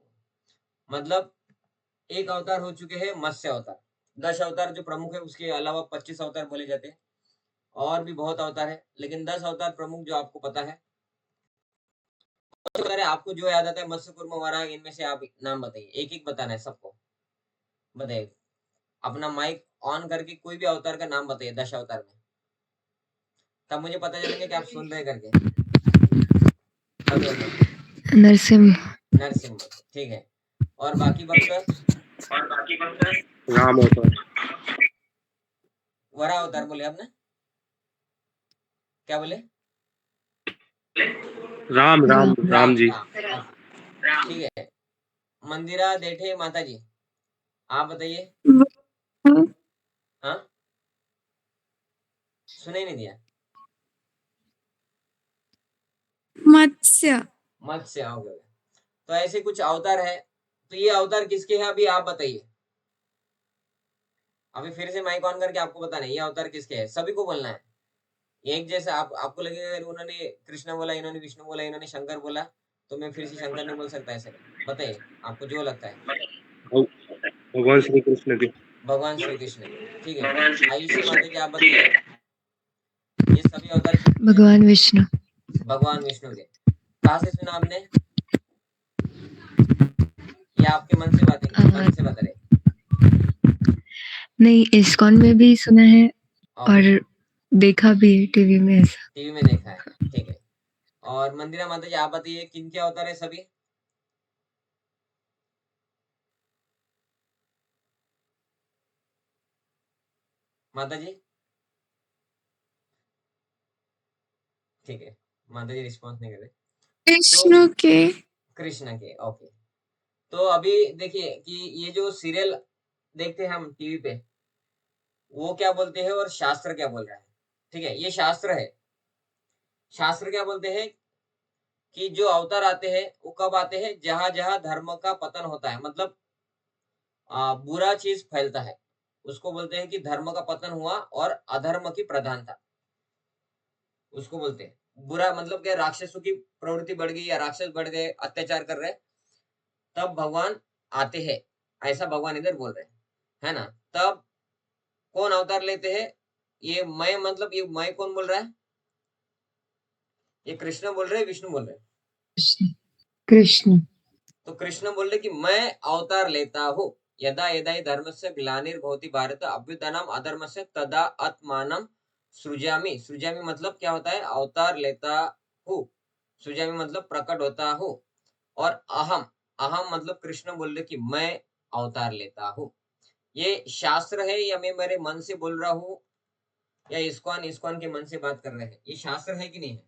मतलब एक अवतार हो चुके हैं मत्स्य अवतार। 10 अवतार जो प्रमुख है, उसके अलावा 25 अवतार बोले जाते हैं। और भी बहुत अवतार है, लेकिन 10 अवतार प्रमुख जो आपको पता है, अवतार है आपको जो याद आता है, मत्स्य कूर्म वराह, इनमें से आप नाम बताइए, एक-एक बताना है सबको। बताइए। अपना माइक ऑन करके कोई भी अवतार का नाम बताइए, दशावतार में। तब मुझे पता चलेंगे कि आप सुन रहे हैं करके। खगेंद्र, नरसिम्ह, नरसिम्हा, ठीक है। और बाकी भक्त? राम अवतार। वराह अवतार बोले आपने? क्या बोले? राम राम राम जी। राम, ठीक है। मंदिरा देठे माता जी, आप बताइए। हाँ, सुनाई नहीं दिया। मत्स्य। मत्स्य, हो गया। तो ऐसे कुछ अवतार है, तो ये अवतार किसके हैं अभी आप बताइए। अभी फिर से माइक ऑन करके आपको बताना है ये अवतार किसके हैं, सभी को बोलना है। एक जैसा आपको लगेगा अगर उन्होंने कृष्ण बोला, इन्होंने विष्णु बोला, इन्होंने शंकर बोला, तो मैं फिर से शंकर नहीं बोल सकता, ऐसे नहीं। बताइए आपको जो लगता है। भगवान श्री कृष्ण के। भगवान श्री कृष्ण, ठीक है। आयुषी माता जी, आप बताइए ये सभी अवतार किसके हैं? भगवान विष्णु, भगवान विष्णु के। कहाँ से सुना आपने? या आपके मन से बता रहे? नहीं, इस्कॉन में भी सुना है ओके, और देखा भी है टीवी में ऐसा। टीवी में देखा है, ठीक है। और मंदिरा माता जी, आप बताइए किनके अवतार है सभी? माता जी, ठीक है। माता जी रिस्पॉन्स नहीं कर रहे। विष्णु के। कृष्ण के, ओके। तो अभी देखिए कि ये जो सीरियल देखते हैं हम टीवी पे, वो क्या बोलते हैं और शास्त्र क्या बोल रहा है, ठीक है। ये शास्त्र है। शास्त्र क्या बोलते हैं कि जो अवतार आते हैं वो कब आते हैं, जहां जहां धर्म का पतन होता है, मतलब बुरा चीज फैलता है, उसको बोलते हैं कि धर्म का पतन हुआ और अधर्म की प्रधानता, उसको बोलते हैं बुरा। मतलब क्या, राक्षसों की प्रवृत्ति बढ़ गई या राक्षस बढ़ गए, अत्याचार कर रहे, तब भगवान आते हैं, ऐसा भगवान इधर बोल रहे हैं, है ना। तब कौन अवतार लेते हैं? ये मैं, मतलब ये मैं कौन बोल रहा है? ये कृष्ण बोल रहे हैं, विष्णु बोल रहे हैं? कृष्ण, कृष्ण। तो कृष्ण बोल रहे कि मैं अवतार लेता हूँ। यदा यदा हि धर्मस्य ग्लानिर्भवति भारत अभ्युत्थानम अधर्मस्य तदा आत्मानं सृजामि। सृजामि मतलब क्या होता है? अवतार लेता हूँ। सृजामि मतलब प्रकट होता हूँ। और अहम, अहम मतलब कृष्ण बोल रहे कि मैं अवतार लेता हूँ। ये शास्त्र है या मैं मेरे मन से बोल रहा हूँ, या इस्कॉन इस्कॉन के मन से बात कर रहे हैं? ये शास्त्र है कि नहीं है?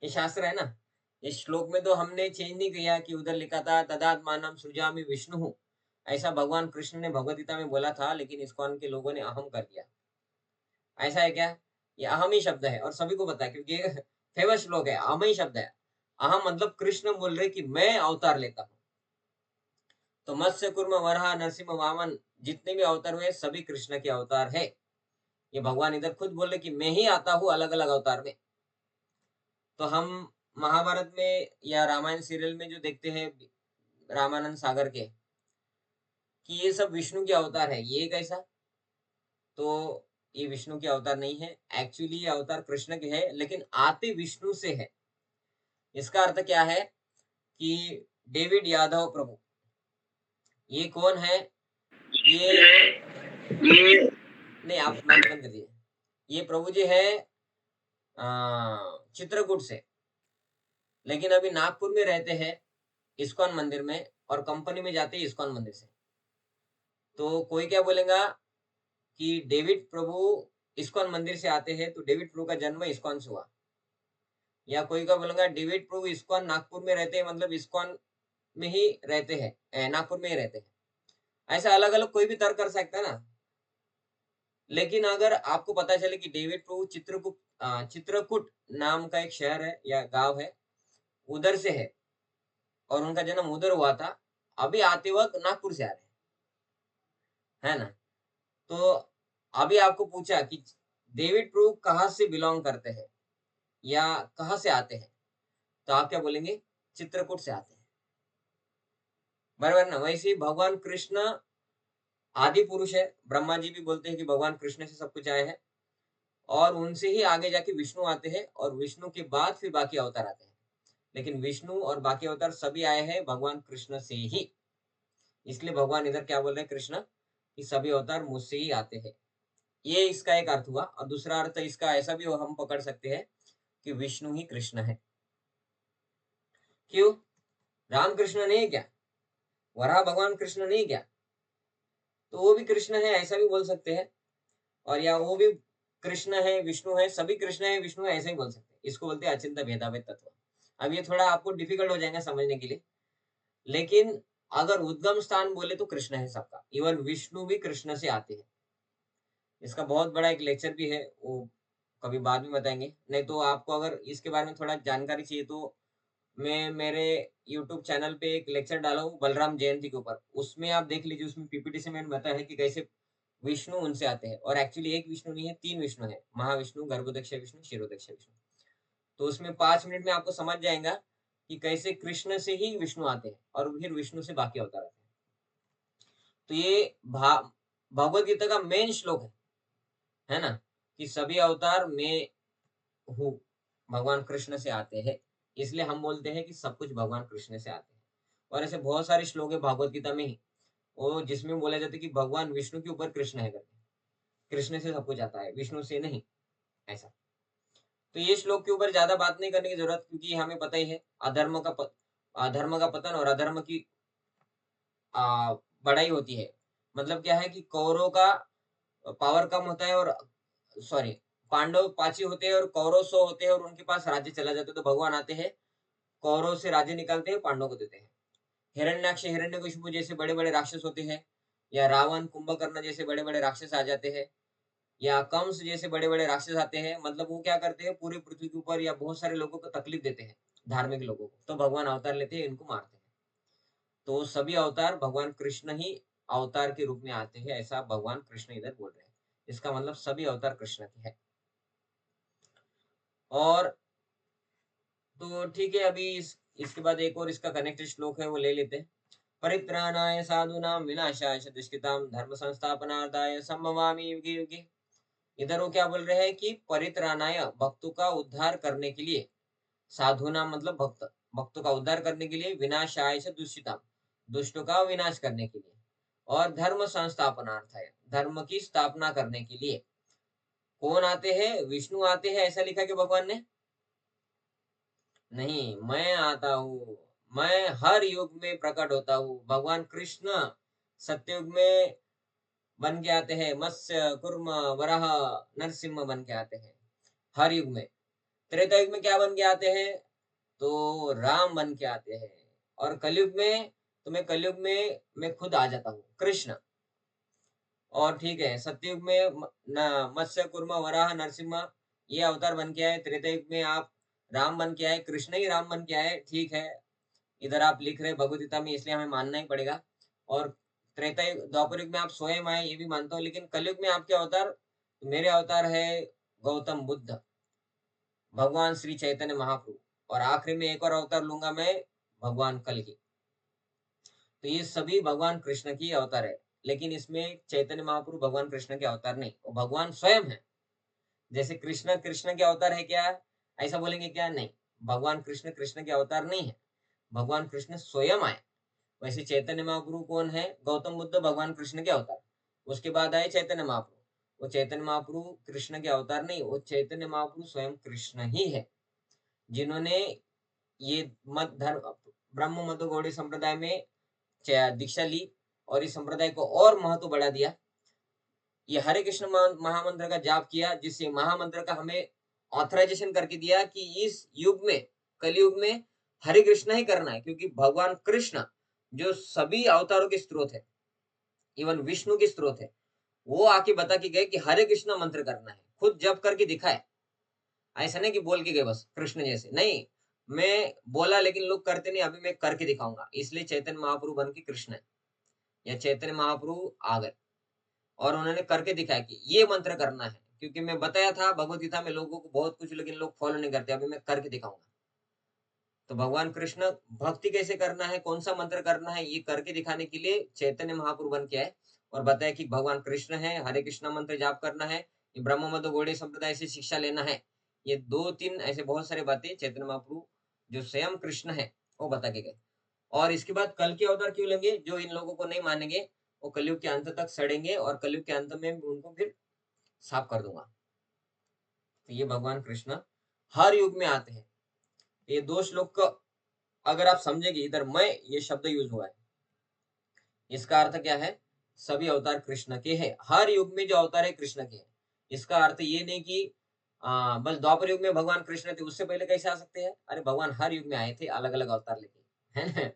ये शास्त्र है ना। इस श्लोक में तो हमने चेंज नहीं किया कि उधर लिखा था तदात्मानं सृजामि विष्णु, ऐसा भगवान कृष्ण ने भगवद गीता में बोला था, लेकिन इस्कॉन के लोगों ने अहम कर दिया। ऐसा है क्या? ये अहम ही शब्द है और सभी को पता है, क्योंकि ये फेमस श्लोक है, अहम ही शब्द है। अहम मतलब कृष्ण बोल रहे कि मैं अवतार लेता हूँ। तो मत्स्य कूर्म वराह नरसिंह वामन जितने भी अवतार हुए सभी कृष्ण के अवतार है। ये भगवान इधर खुद बोल रहे कि मैं ही आता हूँ अलग अलग अवतार में। तो हम महाभारत में या रामायण सीरियल में जो देखते हैं रामानंद सागर के, कि ये सब विष्णु के अवतार है, ये कैसा? तो ये विष्णु के अवतार नहीं है, एक्चुअली ये अवतार कृष्ण के है, लेकिन आते विष्णु से है। इसका अर्थ क्या है कि डेविड यादव प्रभु, ये कौन है? ये नहीं, आप माइक बंद कर दिए। ये प्रभु जी है चित्रकूट से, लेकिन अभी नागपुर में रहते हैं इस्कॉन मंदिर में, और कंपनी में जाते हैं इस्कॉन मंदिर से। तो कोई क्या बोलेगा कि डेविड प्रभु इस्कॉन मंदिर से आते हैं, तो डेविड प्रभु का जन्म इस्कॉन से हुआ। या कोई क्या बोलेगा डेविड प्रभु इस्कॉन नागपुर में रहते हैं, मतलब इस्कॉन में ही रहते हैं, नागपुर में ही रहते हैं। ऐसा अलग अलग कोई भी तर्क कर सकता है ना। लेकिन अगर आपको पता चले कि डेविड प्रभु चित्रकूट नाम का एक शहर है या गांव है, उधर से है, और उनका जन्म उधर हुआ था, अभी आते वक्त नागपुर से आ रहे हैं, है ना। तो अभी आपको पूछा कि डेविड प्रभु कहाँ से बिलोंग करते हैं या कहाँ से आते हैं, तो आप क्या बोलेंगे? चित्रकूट से आते हैं, बराबर ना। वैसे ही भगवान कृष्ण आदि पुरुष है, ब्रह्मा जी भी बोलते हैं कि भगवान कृष्ण से सब कुछ आए हैं। और उनसे ही आगे जाके विष्णु आते हैं और विष्णु के बाद फिर बाकी अवतार आते हैं। लेकिन विष्णु और बाकी अवतार सभी आए हैं भगवान कृष्ण से ही। इसलिए भगवान इधर क्या बोल रहे हैं कृष्ण कि सभी अवतार मुझसे ही आते हैं। ये इसका एक अर्थ हुआ और दूसरा अर्थ इसका ऐसा भी हम पकड़ सकते हैं कि विष्णु ही कृष्ण है। क्यों? राम कृष्ण नहीं क्या? वराह भगवान कृष्ण नहीं क्या? तो वो भी कृष्ण है ऐसा भी बोल सकते हैं। और या वो भी कृष्ण है विष्णु है, सभी कृष्ण है विष्णु है ऐसा ही बोल सकते हैं। इसको बोलते हैं अचिंत्य भेदाभेद तत्व। अब ये थोड़ा आपको डिफिकल्ट हो जाएगा समझने के लिए, लेकिन अगर उद्गम स्थान बोले तो कृष्ण है सबका। इवन विष्णु भी कृष्ण से आते हैं। इसका बहुत बड़ा एक लेक्चर भी है, वो कभी बाद में बताएंगे। नहीं तो आपको अगर इसके बारे में थोड़ा जानकारी चाहिए तो मैं मेरे यूट्यूब चैनल पे एक लेक्चर डाला हूँ बलराम जयंती के ऊपर, उसमें आप देख लीजिए। उसमें पीपीटी से मैंने बताया है कि कैसे विष्णु उनसे आते हैं। और एक्चुअली एक विष्णु नहीं है, 3 विष्णु है, महाविष्णु, गर्भोदक्ष विष्णु, क्षीरोदक्ष विष्णु। तो उसमें 5 मिनट में आपको समझ जाएगा कि कैसे कृष्ण से ही विष्णु आते हैं और फिर विष्णु से बाकी अवतार आते हैं। तो ये भगवत गीता का मेन श्लोक है ना, कि सभी अवतार मैं हूँ, भगवान कृष्ण से आते हैं। इसलिए हम बोलते हैं कि सब कुछ भगवान कृष्ण से आते हैं। और ऐसे बहुत सारे श्लोक है भागवत गीता में ही, वो जिसमें बोला जाता है कि भगवान विष्णु के ऊपर कृष्ण है करके। कृष्ण से सब कुछ आता है, विष्णु से नहीं, ऐसा। तो ये श्लोक के ऊपर ज्यादा बात नहीं करने की जरूरत, क्योंकि हमें पता ही है अधर्म का पतन और अधर्म की बढ़ाई होती है। मतलब क्या है कि कौरव का पावर कम होता है और सॉरी, पांडव 5 ही होते हैं और कौरव 100 होते हैं और उनके पास राज्य चला जाता है। तो भगवान आते हैं, कौरव से राज्य निकालते हैं, पांडव को देते हैं। हिरण्याक्ष, हिरण्यकशिपु जैसे बड़े-बड़े राक्षस होते हैं, या रावण, कुंभकर्ण जैसे बड़े-बड़े राक्षस आ जाते हैं, या कंस जैसे बड़े-बड़े राक्षस आते हैं। मतलब वो क्या करते हैं, पूरी पृथ्वी के ऊपर या बहुत सारे लोगों को तकलीफ देते हैं, धार्मिक लोगों को। तो भगवान अवतार लेते हैं, इनको मारते हैं। तो सभी अवतार भगवान कृष्ण ही अवतार के रूप में आते हैं, ऐसा भगवान कृष्ण इधर बोल रहे हैं। इसका मतलब सभी अवतार कृष्ण के हैं। और तो ठीक है, अभी इसके बाद एक और इसका कनेक्टेड श्लोक है, वो ले लेते हैं। परित्राणाय साधूनां विनाशाय च दुष्कृतां धर्म संस्थापनार्थाय संभवामि युगे युगे। इधर वो क्या बोल रहे हैं कि परित्राणाय, भक्तों का उद्धार करने के लिए, साधुनां मतलब भक्त, भक्तों का उद्धार करने के लिए, विनाशाय च दुष्कृतां, दुष्टों का विनाश करने के लिए, और धर्म संस्थापनार्थाय, धर्म की स्थापना करने के लिए। कौन आते हैं? विष्णु आते हैं, ऐसा लिखा कि भगवान ने नहीं, मैं आता हूँ, मैं हर युग में प्रकट होता हूँ। भगवान कृष्ण सत्ययुग में बन के आते हैं, मत्स्य, कुर्म, वराह, नरसिंह बन के आते हैं हर युग में। त्रेता युग में क्या बन के आते हैं? तो राम बन के आते हैं। और कलयुग में, तो मैं कलयुग में मैं खुद आ जाता हूँ, कृष्ण। और ठीक है, सत्ययुग में मत्स्य, कुर्म, वराह, नरसिम्हा ये अवतार बन के आए। त्रेता युग में आप राम बन के आए, कृष्ण ही राम बन के आए। ठीक है, इधर आप लिख रहे भगवत गीता में, इसलिए हमें मानना ही पड़ेगा। और त्रेता युग, द्वापर युग में आप स्वयं आए, ये भी मानता हूँ। लेकिन कलयुग में आपके अवतार, तो मेरे अवतार है गौतम बुद्ध, भगवान श्री चैतन्य महाप्रभु, और आखिरी में एक और अवतार लूंगा मैं, भगवान कल्कि। तो ये सभी भगवान कृष्ण की अवतार है। लेकिन इसमें चैतन्य महाप्रभु भगवान कृष्ण के अवतार नहीं, वो भगवान स्वयं है। जैसे कृष्ण कृष्ण के अवतार है क्या, ऐसा बोलेंगे क्या? नहीं, भगवान कृष्ण कृष्ण के अवतार नहीं है, भगवान कृष्ण स्वयं आए। वैसे चैतन्य महाप्रभु कौन है? गौतम बुद्ध भगवान कृष्ण के अवतार। उसके बाद आए चैतन्य महाप्रभु। वो चैतन्य महाप्रभु कृष्ण के अवतार नहीं, वो चैतन्य महाप्रभु स्वयं कृष्ण ही है, जिन्होंने ये मत धर्म, ब्रह्म मत गौड़ी संप्रदाय में दीक्षा ली और इस संप्रदाय को और महत्व बढ़ा दिया। ये हरे कृष्ण महामंत्र का जाप किया, जिससे महामंत्र का हमें ऑथराइजेशन करके दिया कि इस युग में, कलयुग में हरे कृष्ण ही करना है। क्योंकि भगवान कृष्ण जो सभी अवतारों के स्रोत है, इवन विष्णु के स्रोत है, वो आके बता के गए कि हरे कृष्ण मंत्र करना है। खुद जप करके दिखाए, ऐसा नहीं कि बोल के गए बस कृष्ण जैसे। नहीं, मैं बोला लेकिन लोग करते नहीं, अभी मैं करके दिखाऊंगा। इसलिए चैतन्य महाप्रभु बन के कृष्ण है, या चैतन्य महाप्रभु आ गए और उन्होंने करके दिखाया कि ये मंत्र करना है। क्योंकि मैं बताया था भगवत गीता में लोगों को बहुत कुछ, लेकिन लोग फॉलो नहीं करते। अभी मैं करके दिखाऊंगा। तो भगवान कृष्ण भक्ति कैसे करना है, कौन सा मंत्र करना है, ये करके दिखाने के लिए चैतन्य महाप्रभु बन के आए और बताया कि भगवान कृष्ण है, हरे कृष्ण मंत्र जाप करना है, ये ब्रह्म मध्य गौड़ीय संप्रदाय से शिक्षा लेना है, ये 2-3 ऐसे बहुत सारे बातें चैतन्य महाप्रभु जो स्वयं कृष्ण है वो बता के गए। और इसके बाद कल के अवतार क्यों लेंगे? जो इन लोगों को नहीं मानेंगे वो कलयुग के अंत तक सड़ेंगे और कलयुग के अंत में उनको फिर साफ कर दूंगा। तो ये भगवान कृष्ण हर युग में आते हैं। ये 2 श्लोक का अगर आप समझेंगे, इधर मैं ये शब्द यूज हुआ है, इसका अर्थ क्या है? सभी अवतार कृष्ण के हैं, हर युग में जो अवतार है कृष्ण के हैं। इसका अर्थ ये नहीं कि बस द्वापर युग में भगवान कृष्ण थे, उससे पहले कैसे आ सकते हैं? अरे भगवान हर युग में आए थे अलग अलग अवतार लेके, है ना?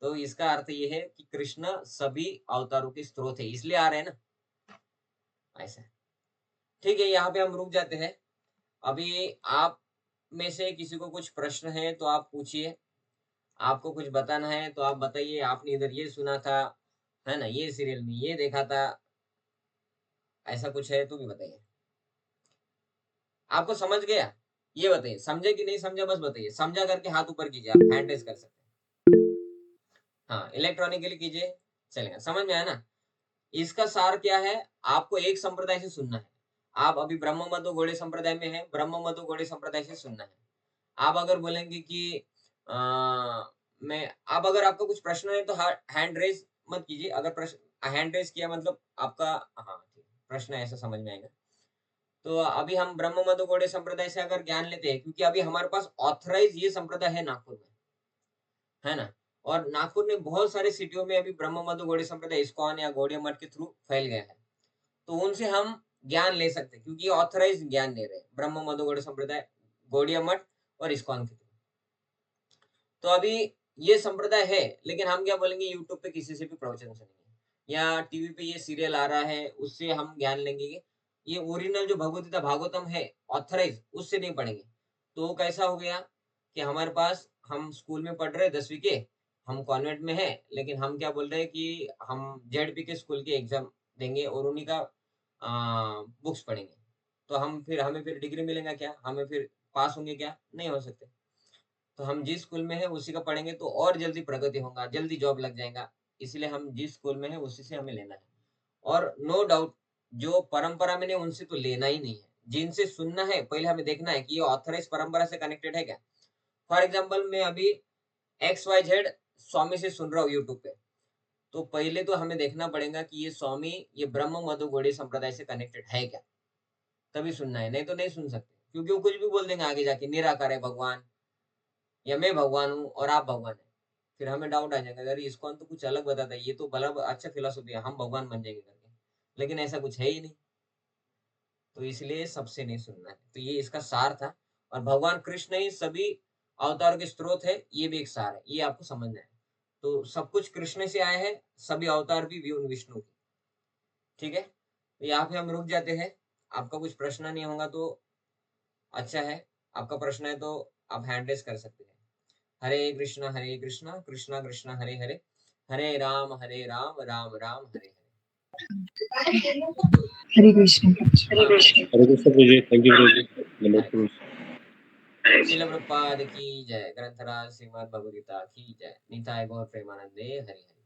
तो इसका अर्थ ये है कि कृष्ण सभी अवतारों के स्रोत है, इसलिए आ रहे हैं ना, ऐसा। ठीक है, यहाँ पे हम रुक जाते हैं। अभी आप में से किसी को कुछ प्रश्न है तो आप पूछिए, आपको कुछ बताना है तो आप बताइए। आपने इधर ये सुना था, है ना, ये सीरियल में ये देखा था, ऐसा कुछ है तो भी बताइए। आपको समझ गया? ये बताइए, समझे कि नहीं समझा बस बताइए। समझा करके हाथ ऊपर कीजिए, आप हैंड रेज कर सकते हैं। हाँ, इलेक्ट्रॉनिकली कीजिए, चलेगा। समझ में आया ना? इसका सार क्या है? आपको एक संप्रदाय से सुनना है। आप अभी ब्रह्म मध्य गौड़ीय संप्रदाय में है, ब्रह्म मध्य गौड़ीय संप्रदाय से सुनना है। आप अगर बोलेंगे कि मैं आप अगर आपका कुछ प्रश्न है तो हैंड रेज मत कीजिए। अगर प्रश्न हैंड रेज किया मतलब आपका, हाँ ठीक, प्रश्न ऐसा समझ में आएगा। तो अभी हम ब्रह्म मध्य गौड़ीय संप्रदाय से अगर ज्ञान लेते हैं, क्योंकि अभी हमारे पास ऑथराइज ये संप्रदाय है नागपुर में, है ना? और नागपुर में बहुत सारे सिटियों में अभी ब्रह्म मध्य गौड़ीय संप्रदाय इस्कॉन या गौड़ीय मठ के थ्रू फैल गया है। तो उनसे हम ज्ञान ले सकते हैं, क्योंकि ऑथराइज ज्ञान ले रहे हैं ब्रह्म मध्य गौड़ीय संप्रदाय, गौड़ीय मठ और इस्कॉन के थ्रू। तो अभी ये संप्रदाय है, लेकिन हम क्या बोलेंगे, यूट्यूब पे किसी से भी प्रवचन सुनेंगे या टीवी पे ये सीरियल आ रहा है उससे हम ज्ञान लेंगे। ये ओरिजिनल जो भगवद गीता भागवतम है ऑथराइज, उससे नहीं पढ़ेंगे। तो कैसा हो गया कि हमारे पास, हम स्कूल में पढ़ रहे 10वीं के, हम कॉन्वेंट में है, लेकिन हम क्या बोल रहे हैं कि हम जेडपी के स्कूल के एग्जाम देंगे और उन्हीं का बुक्स पढ़ेंगे। तो हमें फिर डिग्री मिलेगा क्या? हमें फिर पास होंगे क्या? नहीं हो सकते। तो हम जिस स्कूल में है उसी का पढ़ेंगे तो और जल्दी प्रगति होगा, जल्दी जॉब लग जाएगा। इसलिए हम जिस स्कूल में है उसी से हमें लेना है। और नो डाउट जो परंपरा में नहीं उनसे तो लेना ही नहीं है। जिनसे सुनना है पहले हमें देखना है कि ये ऑथराइज परंपरा से कनेक्टेड है क्या। फॉर एग्जाम्पल मैं अभी XYZ स्वामी से सुन रहा हूँ यूट्यूब पे, तो पहले तो हमें देखना पड़ेगा कि ये स्वामी ये ब्रह्म मधु गौड़ीय संप्रदाय से कनेक्टेड है क्या, तभी सुनना है, नहीं तो नहीं सुन सकते। क्योंकि वो कुछ भी बोल देंगे आगे जाके, निराकार है भगवान या मैं भगवान हूँ और आप भगवान है। फिर हमें डाउट आ जाएगा, अरे इसको तो कुछ अलग बताता है, ये तो भला अच्छा फिलोसफी है, हम भगवान बन जाएंगे करके, लेकिन ऐसा कुछ है ही नहीं। तो इसलिए सबसे नहीं सुनना है। तो ये इसका सार था। और भगवान कृष्ण ही सभी अवतारों के स्रोत है, ये भी एक सार है, ये आपको समझना है। तो सब कुछ कृष्ण से आए हैं, सभी अवतार भी विष्णु के। ठीक है, तो यहाँ पे हम रुक जाते हैं। आपका कुछ प्रश्न नहीं होगा तो अच्छा है, आपका प्रश्न है तो आप हैंड रेज कर सकते हैं। हरे कृष्णा कृष्णा कृष्णा हरे हरे, हरे राम राम राम हरे हरे। हरे कृष्ण। हरे कृष्ण प्रभु, थैंक यू प्रभु, नमस्ते। शिल प्रभुपाद की जय, ग्रंथराज श्रीमद् भगवद गीता की जय, निताय गौर प्रेमानंदे हरि हरि।